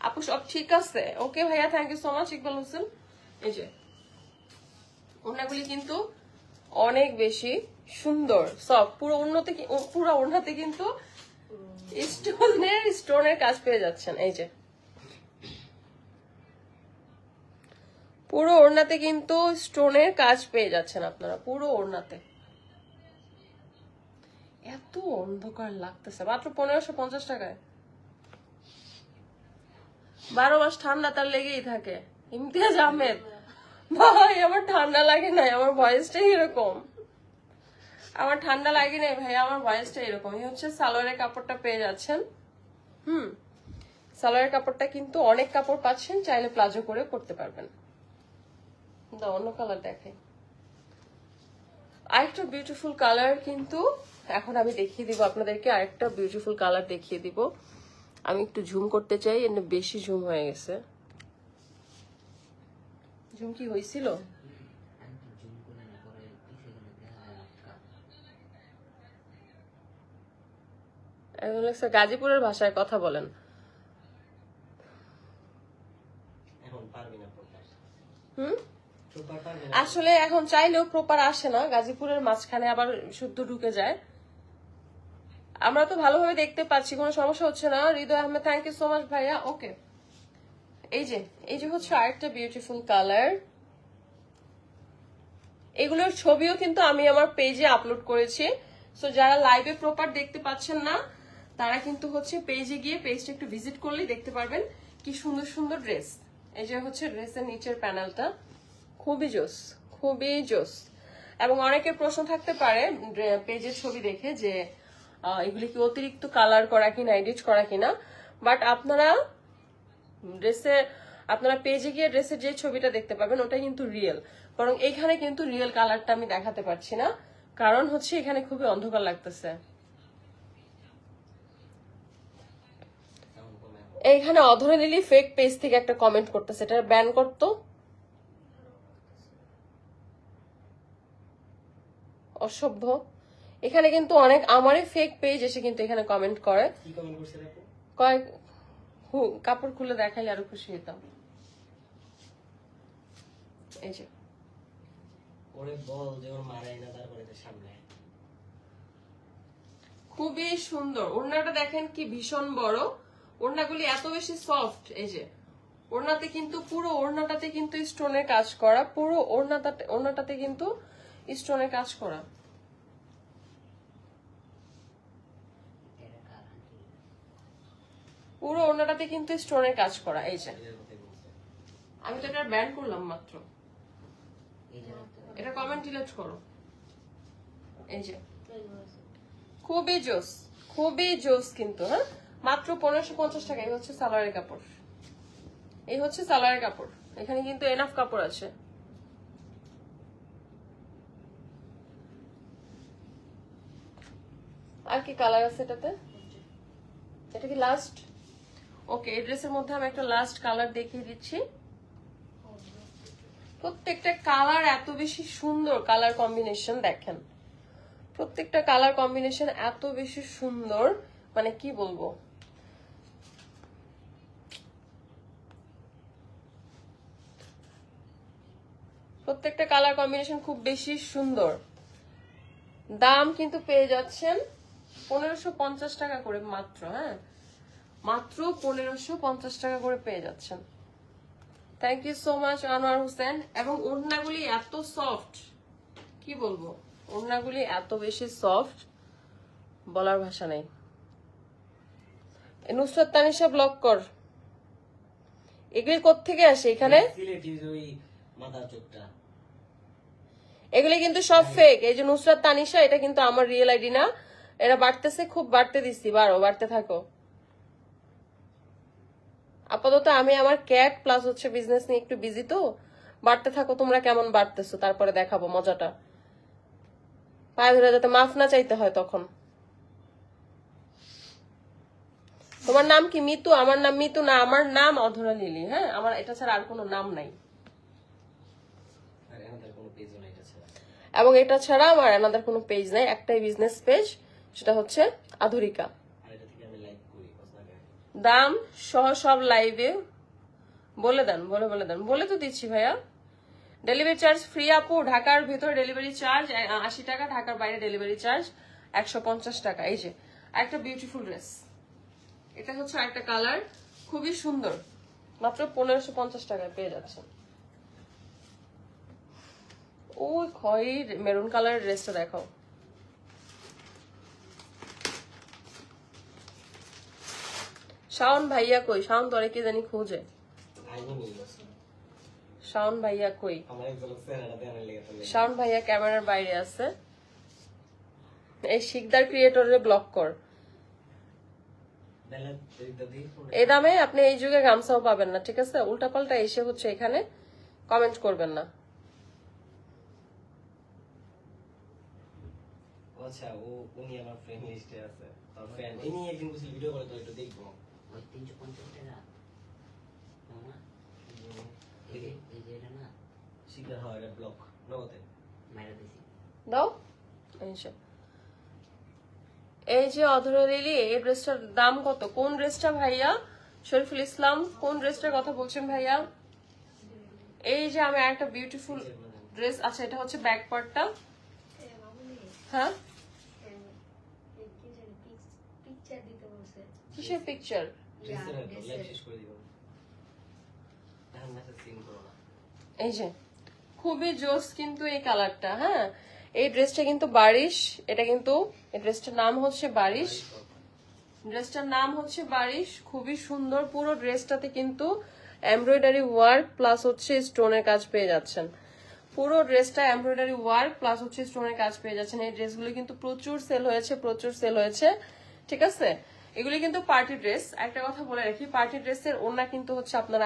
আপু সব ঠিক আছে? ওকে ভাইয়া, thank you so much Iqbal Hossain. এই যে ওড়নাগুলি কিন্তু অনেক বেশি সুন্দর, সফট। পুরো ওড়নাতে কিন্তু স্টোনের কাজ পেয়ে যাচ্ছেন। এই যে পুরো ওড়নাতে কিন্তু স্টোনের কাজ পেয়ে যাচ্ছেন আপনারা, পুরো ওড়নাতে। এত অন্ধকার লাগতেছে, মাত্র 1550 টাকায়। 12 মাস ঠান্ডা তার লেগেই থাকে। ইমতিয়াজ আহমেদ ভাই, আমার ঠান্ডা লাগে নাই, আমার ভয়েসটাই এরকম। আমার ঠান্ডা লাগে নাই ভাই, আমার ভয়েসটা এরকম। এই হচ্ছে সালোয়ারের কাপড়টা পেয়ে যাচ্ছেন। সালোয়ারের কাপড়টা কিন্তু অনেক কাপড় পাচ্ছেন, চাইলে প্লাজো করে করতে পারবেন। অন্য কালার দেখাই, আরেকটা বিউটিফুল কালার কিন্তু এখন আমি দেখিয়ে দিব আপনাদেরকে। আরেকটা বিউটিফুল কালার দেখিয়ে দিব। আমি একটু ঝুম করতে চাই, এর বেশি ঝুম হয়ে গেছে। ঝুম কি হয়েছিল? গাজীপুরের ভাষায় কথা বলেন। আসলে এখন চাইলেও প্রপার আসে না, গাজীপুরের মাঝখানে আবার শুদ্ধ ঢুকে যায়। আমরা তো ভালোভাবে দেখতে পাচ্ছি, কোনো সমস্যা হচ্ছে না। Hridoy Ahmed, thank you so much ভাইয়া। ওকে, এই যে হচ্ছে আরেকটা বিউটিফুল কালার। এগুলোর ছবিও কিন্তু আমি আমার পেজে আপলোড করেছি, সো যারা লাইভে প্রপার দেখতে পাচ্ছেন না তারা কিন্তু হচ্ছে পেজে গিয়ে পেজটা একটু ভিজিট করলেই দেখতে পারবেন কি সুন্দর সুন্দর ড্রেস। এই যে হচ্ছে ড্রেসের নিচের প্যানেলটা, খুবই জোস, খুবই জোস। এবং অনেকের প্রশ্ন থাকতে পারে পেজের ছবি দেখে যে এগুলি কি অতিরিক্ত কালার করা কিনা, এডিট করা কিনা, বাট আপনারা পেজে গিয়ে ড্রেসের যে ছবিটা দেখতে পাবেন ওটা কিন্তু রিয়েল। বরং এখানে কিন্তু রিয়েল কালারটা আমি দেখাতে পারছি না, কারণ হচ্ছে এখানে খুবই অন্ধকার লাগতেছে। এইখানে অধরা লিলি ফেক পেজ থেকে একটা কমেন্ট করতেছে, এটা ব্যান করতো, অসভ্য। এখানে কিন্তু অনেক আমারই ফেক পেজ এসে কিন্তু এখানে কমেন্ট করে। কয়েক কাপড় খুলে দেখাইলে আরো খুশি হতাম। এই যে খুবই সুন্দর ওড়নাটা, দেখেন কি ভীষণ বড়। ওড়নাগুলি এত বেশি সফট। এই যে ওড়নাতে কিন্তু পুরো ওড়নাটাতে কিন্তু স্টোনের কাজ করা, পুরো ওড়নাটাতে কিন্তু স্টোনের কাজ করা। পুরো ওড়নাটাতে কিন্তু স্টোনের কাজ করা। এই যে আমি তো এটা ব্যান করলাম মাত্র, এটা কমেন্ট ডিলিট করো। এই যে খুবই জোস, খুবই জোস কিন্তু। হ্যাঁ, মাত্র 1550 টাকা। এই হচ্ছে সালোয়ারের কাপড়, এই হচ্ছে সালোয়ারের কাপড়। এখানে কিন্তু এনাফ কাপড় আছে। আর কি কালার আছে এটাতে? এটা কি লাস্ট? ওকে, এই ড্রেসের মধ্যে আমি একটা লাস্ট কালার দেখিয়ে দিচ্ছি। প্রত্যেকটা কালার এত বেশি সুন্দর, কালার কম্বিনেশন দেখেন, প্রত্যেকটা কালার কম্বিনেশন এত বেশি সুন্দর, মানে কি বলবো। প্রত্যেকটা কালার কম্বিনেশন খুব বেশি সুন্দর। দাম কিন্তু পেয়ে যাচ্ছেন 1550 টাকা করে মাত্র। হ্যাঁ, মাত্র 1550 টাকা করে পেয়ে যাচ্ছেন। Thank you so much Anwar Hossain. এবং ওড়নাগুলি এত সফট, কি বলবো, ওড়নাগুলি এত বেশি সফট, বলার ভাষা নেই। নুসরাত তানিশা ব্লক কর। এগুলি কোত্থেকে আসে এখানে? এগুলি কিন্তু সব ফেক। এই যে নুসরাত তানিশা, এটা কিন্তু আমার রিয়েল আইডি না। এটা বাড়তেছে, খুব বাড়তে দিচ্ছি, বাড়তে থাকো। আপাতত আমি আমার ক্যাট প্লাস হচ্ছে বিজনেস নিয়ে একটু বিজি, তো বাড়তে থাকো। তোমরা কেমন বাড়তেছো তারপরে দেখাবো মজাটা। পায়ে ধরে যাতে মাফ না চাইতে হয় তখন। তোমার নাম কি মিতু? আমার নাম মিতু না, আমার নাম অধরা লিলি। হ্যাঁ, আমার এটা ছাড়া আর কোনো নাম নাই। এবং এটা ছাড়া আমার এনাদার কোনো পেজ নাই, একটাই বিজনেস পেজ, সেটা হচ্ছে আধুরিকা। দাম সহ সব লাইভে বলে দেন, বলে তো দিচ্ছি ভাইয়া। ডেলিভারি চার্জ ফ্রি আপু। ঢাকার ভেতরে ডেলিভারি চার্জ 80 টাকা, ঢাকার বাইরে ডেলিভারি চার্জ 150 টাকা। এই যে একটা বিউটিফুল ড্রেস, এটা হচ্ছে একটা কালার, খুবই সুন্দর, মাত্র 1550 টাকায় পেয়ে যাচ্ছে। ওই খয়েরি মেরুন কালারের ড্রেসটা দেখাও। শাওন ভাইয়া কই? শাওন তোরে কে জানি খোঁজে। শাওন ভাইয়া কই? শাওন ভাইয়া ক্যামেরার বাইরে আছে। এই শিকদার ক্রিয়েটরে ব্লক কর। এই দামে আপনি এই যুগে গামছাও পাবেন না, ঠিক আছে? উল্টাপাল্টা এসে হচ্ছে এখানে কমেন্ট করবেন না। আচ্ছা, উনি আমার ফ্রেন্ড লিস্টে আছে। আর ফ্রেন্ড ইনি একদিন বসে ভিডিও করে, তো একটু দেখবো। 350 টাকা না, এই যে এটা না শিকার হয়, এটা ব্লক নগদে মাইরা দিছি দাও। এই যে অধরা লিলি, এই ড্রেসটার দাম কত? কোন ড্রেসটা ভাইয়া? শরীফুল ইসলাম, কোন ড্রেসটার কথা বলছেন ভাইয়া? এই যে আমি একটা বিউটিফুল ড্রেস, আচ্ছা এটা হচ্ছে ব্যাক পার্টটা। হ্যাঁ, কিসের পিকচার? এই যে খুবই জোস কিন্তু এই কালারটা। হ্যাঁ, এই ড্রেসটা কিন্তু বারিশ, এটা কিন্তু এই ড্রেসটার নাম হচ্ছে বারিশ। ড্রেসটার নাম হচ্ছে বারিশ, খুবই সুন্দর। পুরো ড্রেসটাতে কিন্তু এমব্রয়ডারি ওয়ার্ক প্লাস হচ্ছে স্টোনের কাজ পেয়ে যাচ্ছেন। পুরো ড্রেসটা এমব্রয়ডারি ওয়ার্ক প্লাস হচ্ছে স্টোনের কাজ পেয়ে যাচ্ছেন। এই ড্রেসগুলো কিন্তু প্রচুর সেল হয়েছে, ঠিক আছে। এগুলি কিন্তু পার্টি ড্রেস। একটা কথা বলে রাখি, পার্টি ড্রেসের ওড়না কিন্তু হচ্ছে আপনারা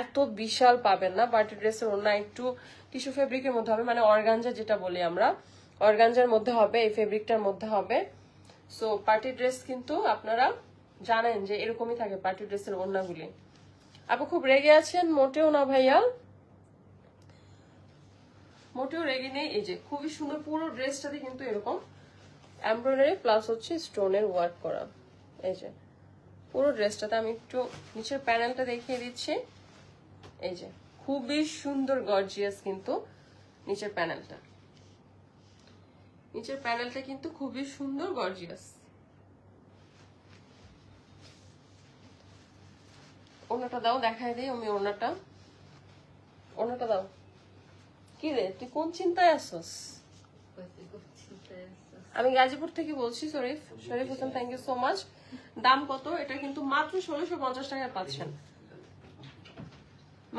এত বিশাল পাবেন না। পার্টি ড্রেসের ওড়না একটু টিস্যু ফেব্রিকের মধ্যে হবে, মানে অর্গানজা যেটা বলি আমরা, অর্গানজার মধ্যে হবে, এই ফেব্রিকটার মধ্যে হবে। সো পার্টি ড্রেস কিন্তু আপনারা জানেন যে এরকমই থাকে পার্টি ড্রেসের ওড়নাগুলি। আপু খুব রেগে আছেন? মোটেও না ভাইয়া, মোটেও রেগে নেই। এই যে খুবই সুন্দর পুরো ড্রেসটাতে কিন্তু এরকম এমব্রয়ডারি প্লাস হচ্ছে স্টোনের ওয়ার্ক করা। এই যে পুরো ড্রেসটাতে আমি একটু নিচের প্যানেলটা দেখিয়ে দিচ্ছি। এই যে খুবই সুন্দর গর্জিয়াস কিন্তু নিচের প্যানেলটা কিন্তু খুবই সুন্দর গর্জিয়াস। ওড়নাটা দাও, দেখাই দিই আমি ওড়নাটা দাও। কি রে, তুই কোন চিন্তায় আসছস? আমি গাজীপুর থেকে বলছি। Sharif Hossain, thank you so much. দাম কত? এটা কিন্তু মাত্র 1650 টাকায় পাচ্ছেন,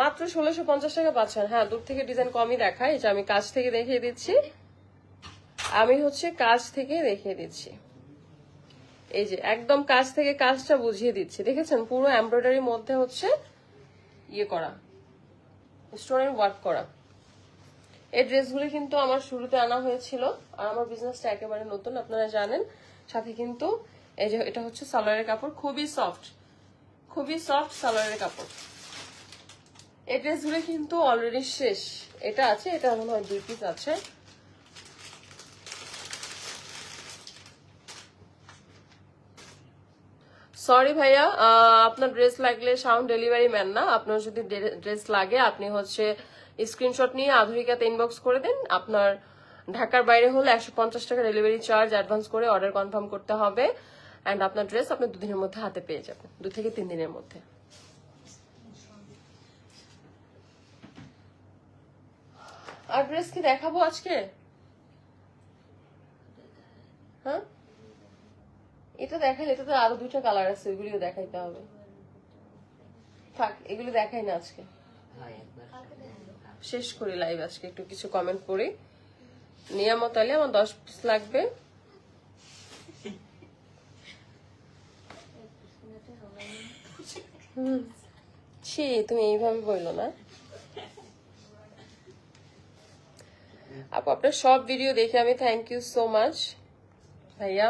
মাত্র 1650 টাকা পাচ্ছেন। হ্যাঁ, দূর থেকে ডিজাইন কমই দেখায়। এটা আমি কাছ থেকে দেখিয়ে দিচ্ছি, এই যে একদম কাছ থেকে কাজটা বুঝিয়ে দিচ্ছি। দেখেছেন পুরো এমব্রয়ডারির মধ্যে হচ্ছে ইয়ে করা, স্টোনের ওয়ার্ক করা। এই ড্রেসগুলো কিন্তু আমার শুরুতে আনা হয়েছিল, আর আমার বিজনেসটা একেবারে নতুন আপনারা জানেন। সাথে কিন্তু এই যে এটা হচ্ছে সালোয়ারের কাপড়, খুবই সফট সালোয়ারের কাপড়। এই ড্রেসগুলো কিন্তু অলরেডি শেষ। এটা আছে, এটা মনে হয় 2 পিস আছে। সরি ভাইয়া, আপনার ড্রেস লাগলে সাউন্ড ডেলিভারি ম্যান না। আপনার যদি ড্রেস লাগে আপনি হচ্ছে স্ক্রিনশট নিয়ে আধুরিকাতে ইনবক্স করে দিন। আপনার ঢাকার বাইরে হলে 150 টাকা ডেলিভারি চার্জ অ্যাডভান্স করে অর্ডার কনফার্ম করতে হবে। অ্যান্ড আপনার ড্রেস আপনি 2 দিনের মধ্যে হাতে পেয়ে যাবেন, 2 থেকে 3 দিনের মধ্যে। আর ড্রেস কি দেখাবো আজকে? হ্যাঁ, এটা দেখালে, এটা তো আরো 2টা কালার আছে, ওইগুলিও দেখাইতে হবে। থাক, এগুলো দেখাই না আজকে, শেষ করি লাইভ আজকে। একটু কিছু কমেন্ট করি। নিয়ামত আলী, আমার 10 পিস লাগবে। ছি, তুমি এইভাবে বললো না আপু। আপনার সব ভিডিও দেখে আমি, থ্যাংক ইউ সো মাচ ভাইয়া।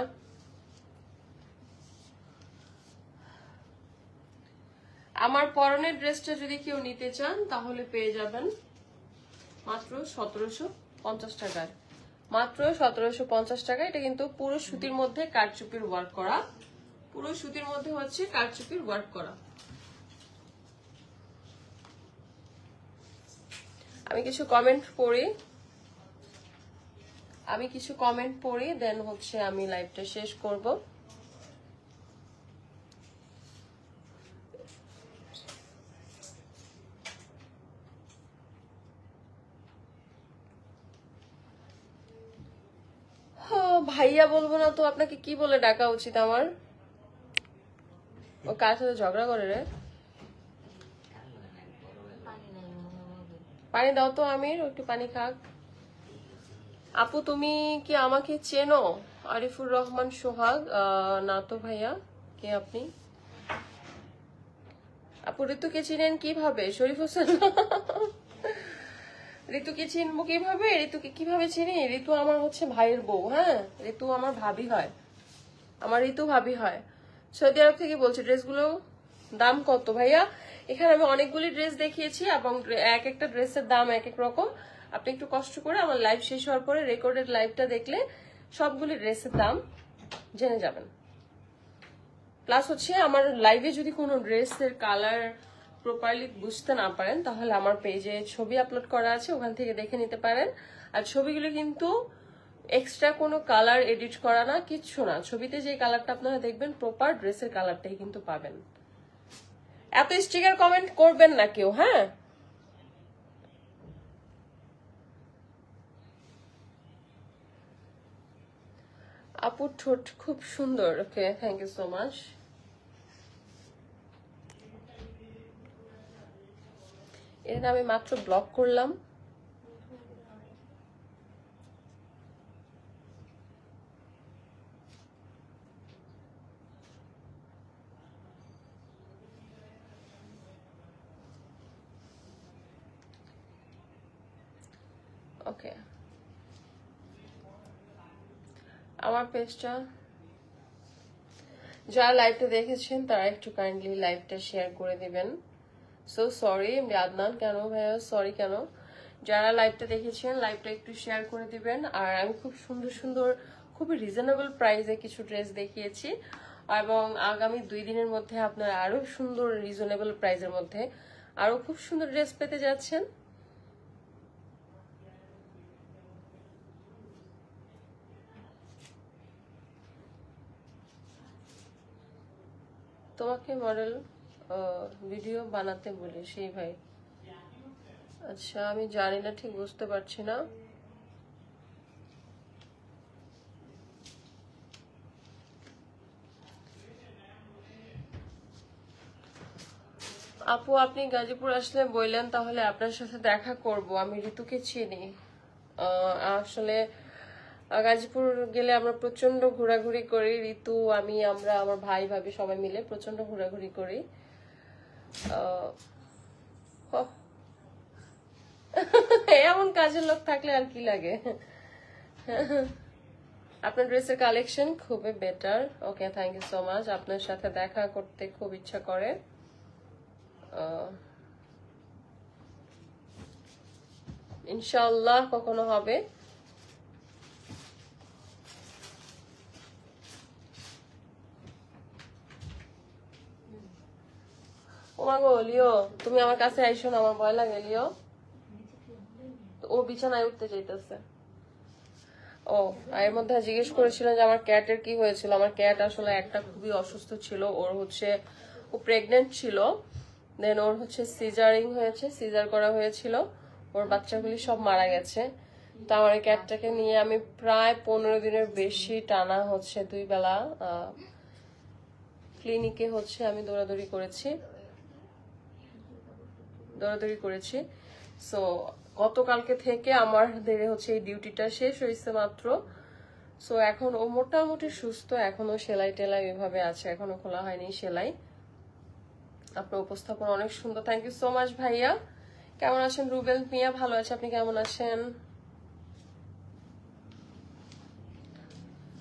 আমার পরনের ড্রেসটা যদি কেউ নিতে চান তাহলে পেয়ে যাবেন মাত্র 1750 টাকায়, মাত্র 1750 টাকা। এটা কিন্তু পুরো সুতির মধ্যে কারচুপির ওয়ার্ক করা, পুরো সুতির মধ্যে হচ্ছে কারচুপির ওয়ার্ক করা। আমি কিছু কমেন্ট পড়ি, দেন হচ্ছে আমি লাইভটা শেষ করব। ভাইয়া বলবো না তো আপনাকে কি বলে ডাকা উচিত আমার? ও কার সাথে ঝগড়া করে রে? পানি দাও তো আমির, একটু পানি খাক। আপু তুমি কি আমাকে চেনো? আরিফুর রহমান সোহাগ, না তো ভাইয়া, কে আপনি? আপু ঋতুকে চিনেন কিভাবে? শরীফ হোসেন, ঋতুকে চিনবো কিভাবে? ঋতুকে কিভাবে চিনি? ঋতু আমার হচ্ছে ভাইয়ের বউ। হ্যাঁ, ঋতু আমার ভাবি হয়, আমার ঋতু ভাবি হয়। সৌদি আরব থেকে বলছি। ড্রেসগুলো দাম কত ভাইয়া? এখানে আমি অনেকগুলি ড্রেস দেখিয়েছি এবং এক একটা ড্রেসের দাম এক এক রকম। আপনি একটু কষ্ট করে আমার লাইভ শেষ হওয়ার পরে রেকর্ডেড লাইভটা দেখলে সবগুলি ড্রেসের দাম জেনে যাবেন। প্লাস হচ্ছে আমার লাইভে যদি কোনো ড্রেসের কালার প্রপারলি বুঝতে না পারেন তাহলে আমার পেজে ছবি আপলোড করা আছে, ওখান থেকে দেখে নিতে পারেন। আর ছবিগুলো কিন্তু এক্সট্রা কোনো কালার এডিট করা না, কিচ্ছু না। ছবিতে যে কালারটা আপনারা দেখবেন প্রপার ড্রেসের কালারটাই কিন্তু পাবেন। এত স্টিকার কমেন্ট করবেন না কেউ। হ্যাঁ, আপুর ঠোঁট খুব সুন্দর। ওকে, থ্যাংক ইউ সো মাচ। এটা আমি মাত্র ব্লক করলাম। ওকে, আমার পেজটা যারা লাইভটা দেখেছেন তারা একটু কাইন্ডলি লাইভটা শেয়ার করে দিবেন। সো সরি আদনান, কেন ভাইয়া সরি কেন? যারা লাইভটা দেখেছেন লাইভটা একটু শেয়ার করে দিবেন। আর আমি খুব সুন্দর সুন্দর খুবই রিজনেবল প্রাইসে কিছু ড্রেস দেখিয়েছি, এবং আগামী 2 দিনের মধ্যে আপনারা আরো সুন্দর রিজনেবল প্রাইসের মধ্যে আরো খুব সুন্দর ড্রেস পেতে যাচ্ছেন। তোমাকে মডেল ভিডিও বানাতে বলি সেই ভাই। আচ্ছা, আমি জানি না, ঠিক বুঝতে পারছি না। আপু আপনি গাজীপুর আসলে বললেন, তাহলে আপনার সাথে দেখা করব। আমি ঋতুকে চিনি। আসলে গাজীপুর গেলে আমরা প্রচন্ড ঘোরাঘুরি করি, ঋতু আমি আমরা আমার ভাই ভাবি সবাই মিলে প্রচন্ড ঘোরাঘুরি করি। এমন কাজের লোক থাকলে আর কি লাগে। আপনার ড্রেসের কালেকশন খুবই better. Okay, thank you so much. আপনার সাথে দেখা করতে খুব ইচ্ছা করে। ইনশাআল্লাহ কখনো হবে। ওমাগো লিও, তুমি আমার কাছে আইসো না, আমার ভয় লাগে লিও। ও বিছানায় উঠতে চাইতেছে। ও এর মধ্যে জিজ্ঞেস করেছিলেন যে আমার ক্যাটের কি হয়েছিল। আমার ক্যাট আসলে একটা খুবই অসুস্থ ছিল। ওর হচ্ছে ও প্রেগনেন্ট ছিল, দেন ওর হচ্ছে সিজারিং হয়েছে, সিজার করা হয়েছিল। ওর বাচ্চাগুলি সব মারা গেছে। তো আমার এই ক্যাটটাকে নিয়ে আমি প্রায় 15 দিনের বেশি টানা হচ্ছে 2 বেলা ক্লিনিকে হচ্ছে আমি দৌড়াদৌড়ি করেছি। সো গতকালকে থেকে আমার হচ্ছে এই ডিউটিটা শেষ হয়েছে মাত্র। সো এখন ও মোটামুটি সুস্থ, এখনো সেলাই টেলাই এভাবে আছে, এখনো খোলা হয়নি সেলাই। আপনার উপস্থাপন অনেক সুন্দর, থ্যাংক ইউ সো মাচ ভাইয়া। কেমন আছেন রুবেল মিয়া? ভালো আছে, আপনি কেমন আছেন?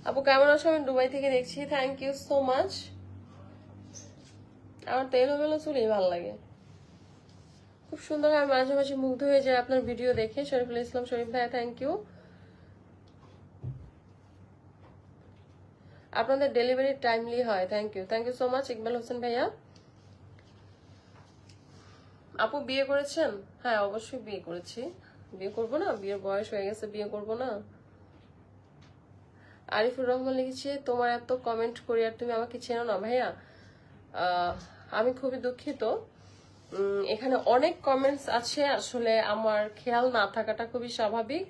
আপু কেমন আছো? আমি দুবাই থেকে দেখছি, থ্যাংক ইউ সো মাচ। আমার তো এলোমেলো চুলই ভালো লাগে, খুব সুন্দর হয়, মাঝে মাঝে মুগ্ধ হয়ে যায় আপনার ভিডিও দেখে। শরীফুল ইসলাম শরীফ ভাইয়া, থ্যাংক ইউ। আপনাদের ডেলিভারি টাইমলি হয়, thank you so much Iqbal Hossain ভাইয়া। আপু বিয়ে করেছেন? হ্যাঁ অবশ্যই বিয়ে করেছি। বিয়ে করবো না? বিয়ের বয়স হয়ে গেছে, বিয়ে করবো না? আরিফুর রহমান লিখেছে, তোমার এত কমেন্ট করি আর তুমি আমাকে চেনো না। ভাইয়া আমি খুবই দুঃখিত, এখানে অনেক কমেন্টস আছে, আসলে আমার খেয়াল না থাকাটা খুবই স্বাভাবিক।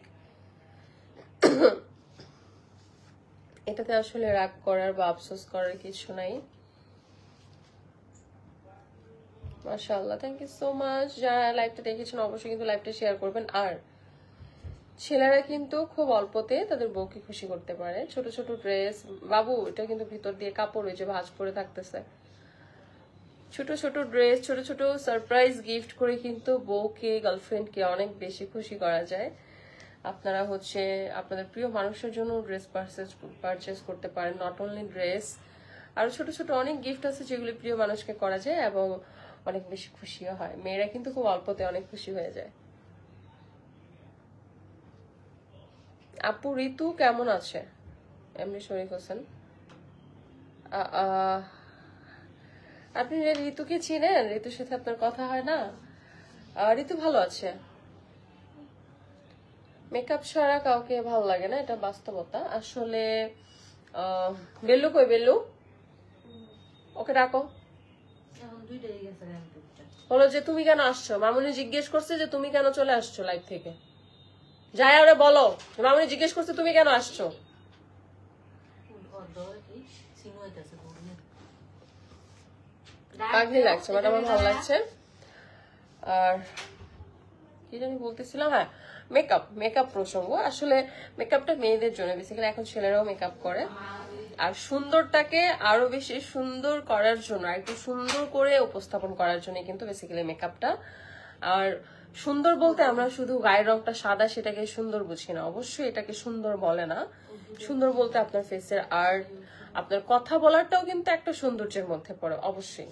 এটাতে আসলে রাগ করার বা আফসোস করার কিছু নাই। মাশাআল্লাহ, থ্যাংক ইউ সো মাচ। যারা লাইভটা দেখেছেন অবশ্যই কিন্তু লাইভটা শেয়ার করবেন। আর ছেলেরা কিন্তু খুব অল্পতে তাদের বউকে খুশি করতে পারে। ছোট ছোট ড্রেস, বাবু এটা কিন্তু ভিতর দিয়ে কাপড় হয়েছে, ভাঁজ পরে থাকতেছে। ছোট ছোট ড্রেস, ছোট ছোট সারপ্রাইজ গিফট করে কিন্তু বউকে, গার্লফ্রেন্ডকে অনেক বেশি খুশি করা যায়। আপনারা হচ্ছে আপনাদের প্রিয় মানুষের জন্য ড্রেস পারচেস করতে পারেন। নট অনলি ড্রেস, আরো ছোট ছোট অনেক গিফট আছে যেগুলি প্রিয় মানুষকে করা যায় এবং অনেক বেশি খুশিও হয়। মেয়েরা কিন্তু খুব অল্পতে অনেক খুশি হয়ে যায়। আপু ঋতু কেমন আছে? এমনি শরীফ হোসেন, আপনি ঋতুকে চিনেন? ঋতুর সাথে আপনার কথা হয় না? ঋতু ভালো আছে। মেকআপ ছাড়া কাউকে ভালো লাগে না, এটা বাস্তবতা। আসলে বেল্লু কই? বেল্লু ওকে ডাকো। হলো যে তুমি কেন আসছো? মামুনি জিজ্ঞেস করছে যে তুমি কেন চলে আসছো লাইভ থেকে। যাই ওরে বলো, মামুনি জিজ্ঞেস করছে তুমি কেন আসছো। পাগলি লাগছে, বাট আমার ভালো লাগছে। আর কি জানি বলতেছিলাম, হ্যাঁ মেকআপ প্রসঙ্গ। আসলে মেকআপটা মেয়েদের জন্য, বেসিক্যালি এখন ছেলেরাও মেকআপ করে। আর সুন্দরটাকে আরো বেশি সুন্দর করার জন্য, একটু সুন্দর করে উপস্থাপন করার জন্য কিন্তু বেসিক্যালি মেকআপটা। আর সুন্দর বলতে আমরা শুধু গায়ের রংটা সাদা সেটাকে সুন্দর বুঝি না, অবশ্যই এটাকে সুন্দর বলে না। সুন্দর বলতে আপনার ফেসের আর্ট, আপনার কথা বলারটাও কিন্তু একটা সৌন্দর্যের মধ্যে পড়ে। অবশ্যই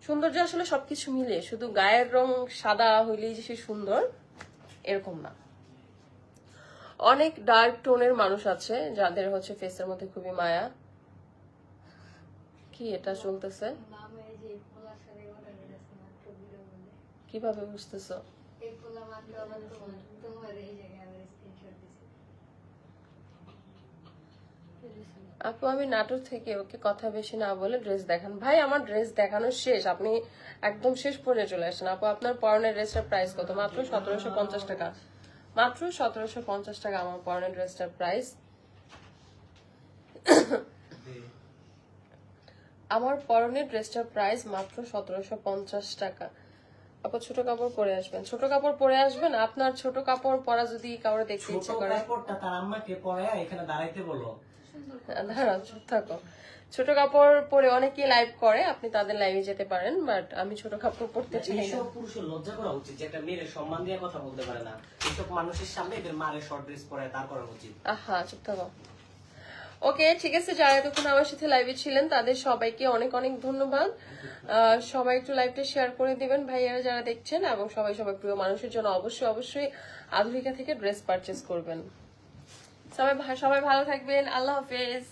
সৌন্দর্য আসলে সবকিছু মিলে, শুধু গায়ের রং সাদা হইলেই যে সে সুন্দর এরকম না। অনেক ডার্ক টোনের মানুষ আছে যাদের হচ্ছে ফেসের মধ্যে খুবই মায়া। কি এটা চলতেছে, কিভাবে বুঝতেছো? আপু আমি নাটোর থেকে, ওকে কথা বেশি না বলে ড্রেস দেখান। ভাই আমার ড্রেস দেখানো শেষ, আপনি একদম শেষ পর্যায়ে চলে আসেন। আপু আপনার পরনের ড্রেসটার প্রাইস কত? মাত্র 1750 টাকা। মাত্র 1750 টাকা আমার পরনের ড্রেসটার প্রাইস। আমার পরনের ড্রেসটার প্রাইস মাত্র 1750 টাকা। আপু ছোট কাপড় পরে আসবেন, ছোট কাপড় পরে আসবেন। আপনার ছোট কাপড় পরা যদি কাউরে দেখতে ইচ্ছে করে, কাপড়টা তার আম্মাকে পরে এখানে দাঁড়াইতে বলো। দাঁড়াও চুপ থাকো। ছোট কাপড় পরে অনেকেই লাইভ করে, আপনি তাদের লাইভে যেতে পারেন, বাট আমি ছোট কাপড় পরতে চাই না। এইসব পুরুষের লজ্জা করা উচিত যে একটা মেয়ের সম্মান দিয়ে কথা বলতে পারে না। এইসব মানুষের সামনে এদের মারে শর্ট ড্রেস পরে তার করা উচিত। আহা চুপ থাকো। ওকে ঠিক আছে, যারা এতক্ষণ আমার সাথে লাইভে ছিলেন তাদের সবাইকে অনেক অনেক ধন্যবাদ। সবাই একটু লাইভটা শেয়ার করে দিবেন ভাইয়ারা যারা দেখছেন, এবং সবাই সবাই প্রিয় মানুষের জন্য অবশ্যই অবশ্যই আধুনিকা থেকে ড্রেস পারচেজ করবেন। সবাই ভালো থাকবেন, আল্লাহ হাফেজ।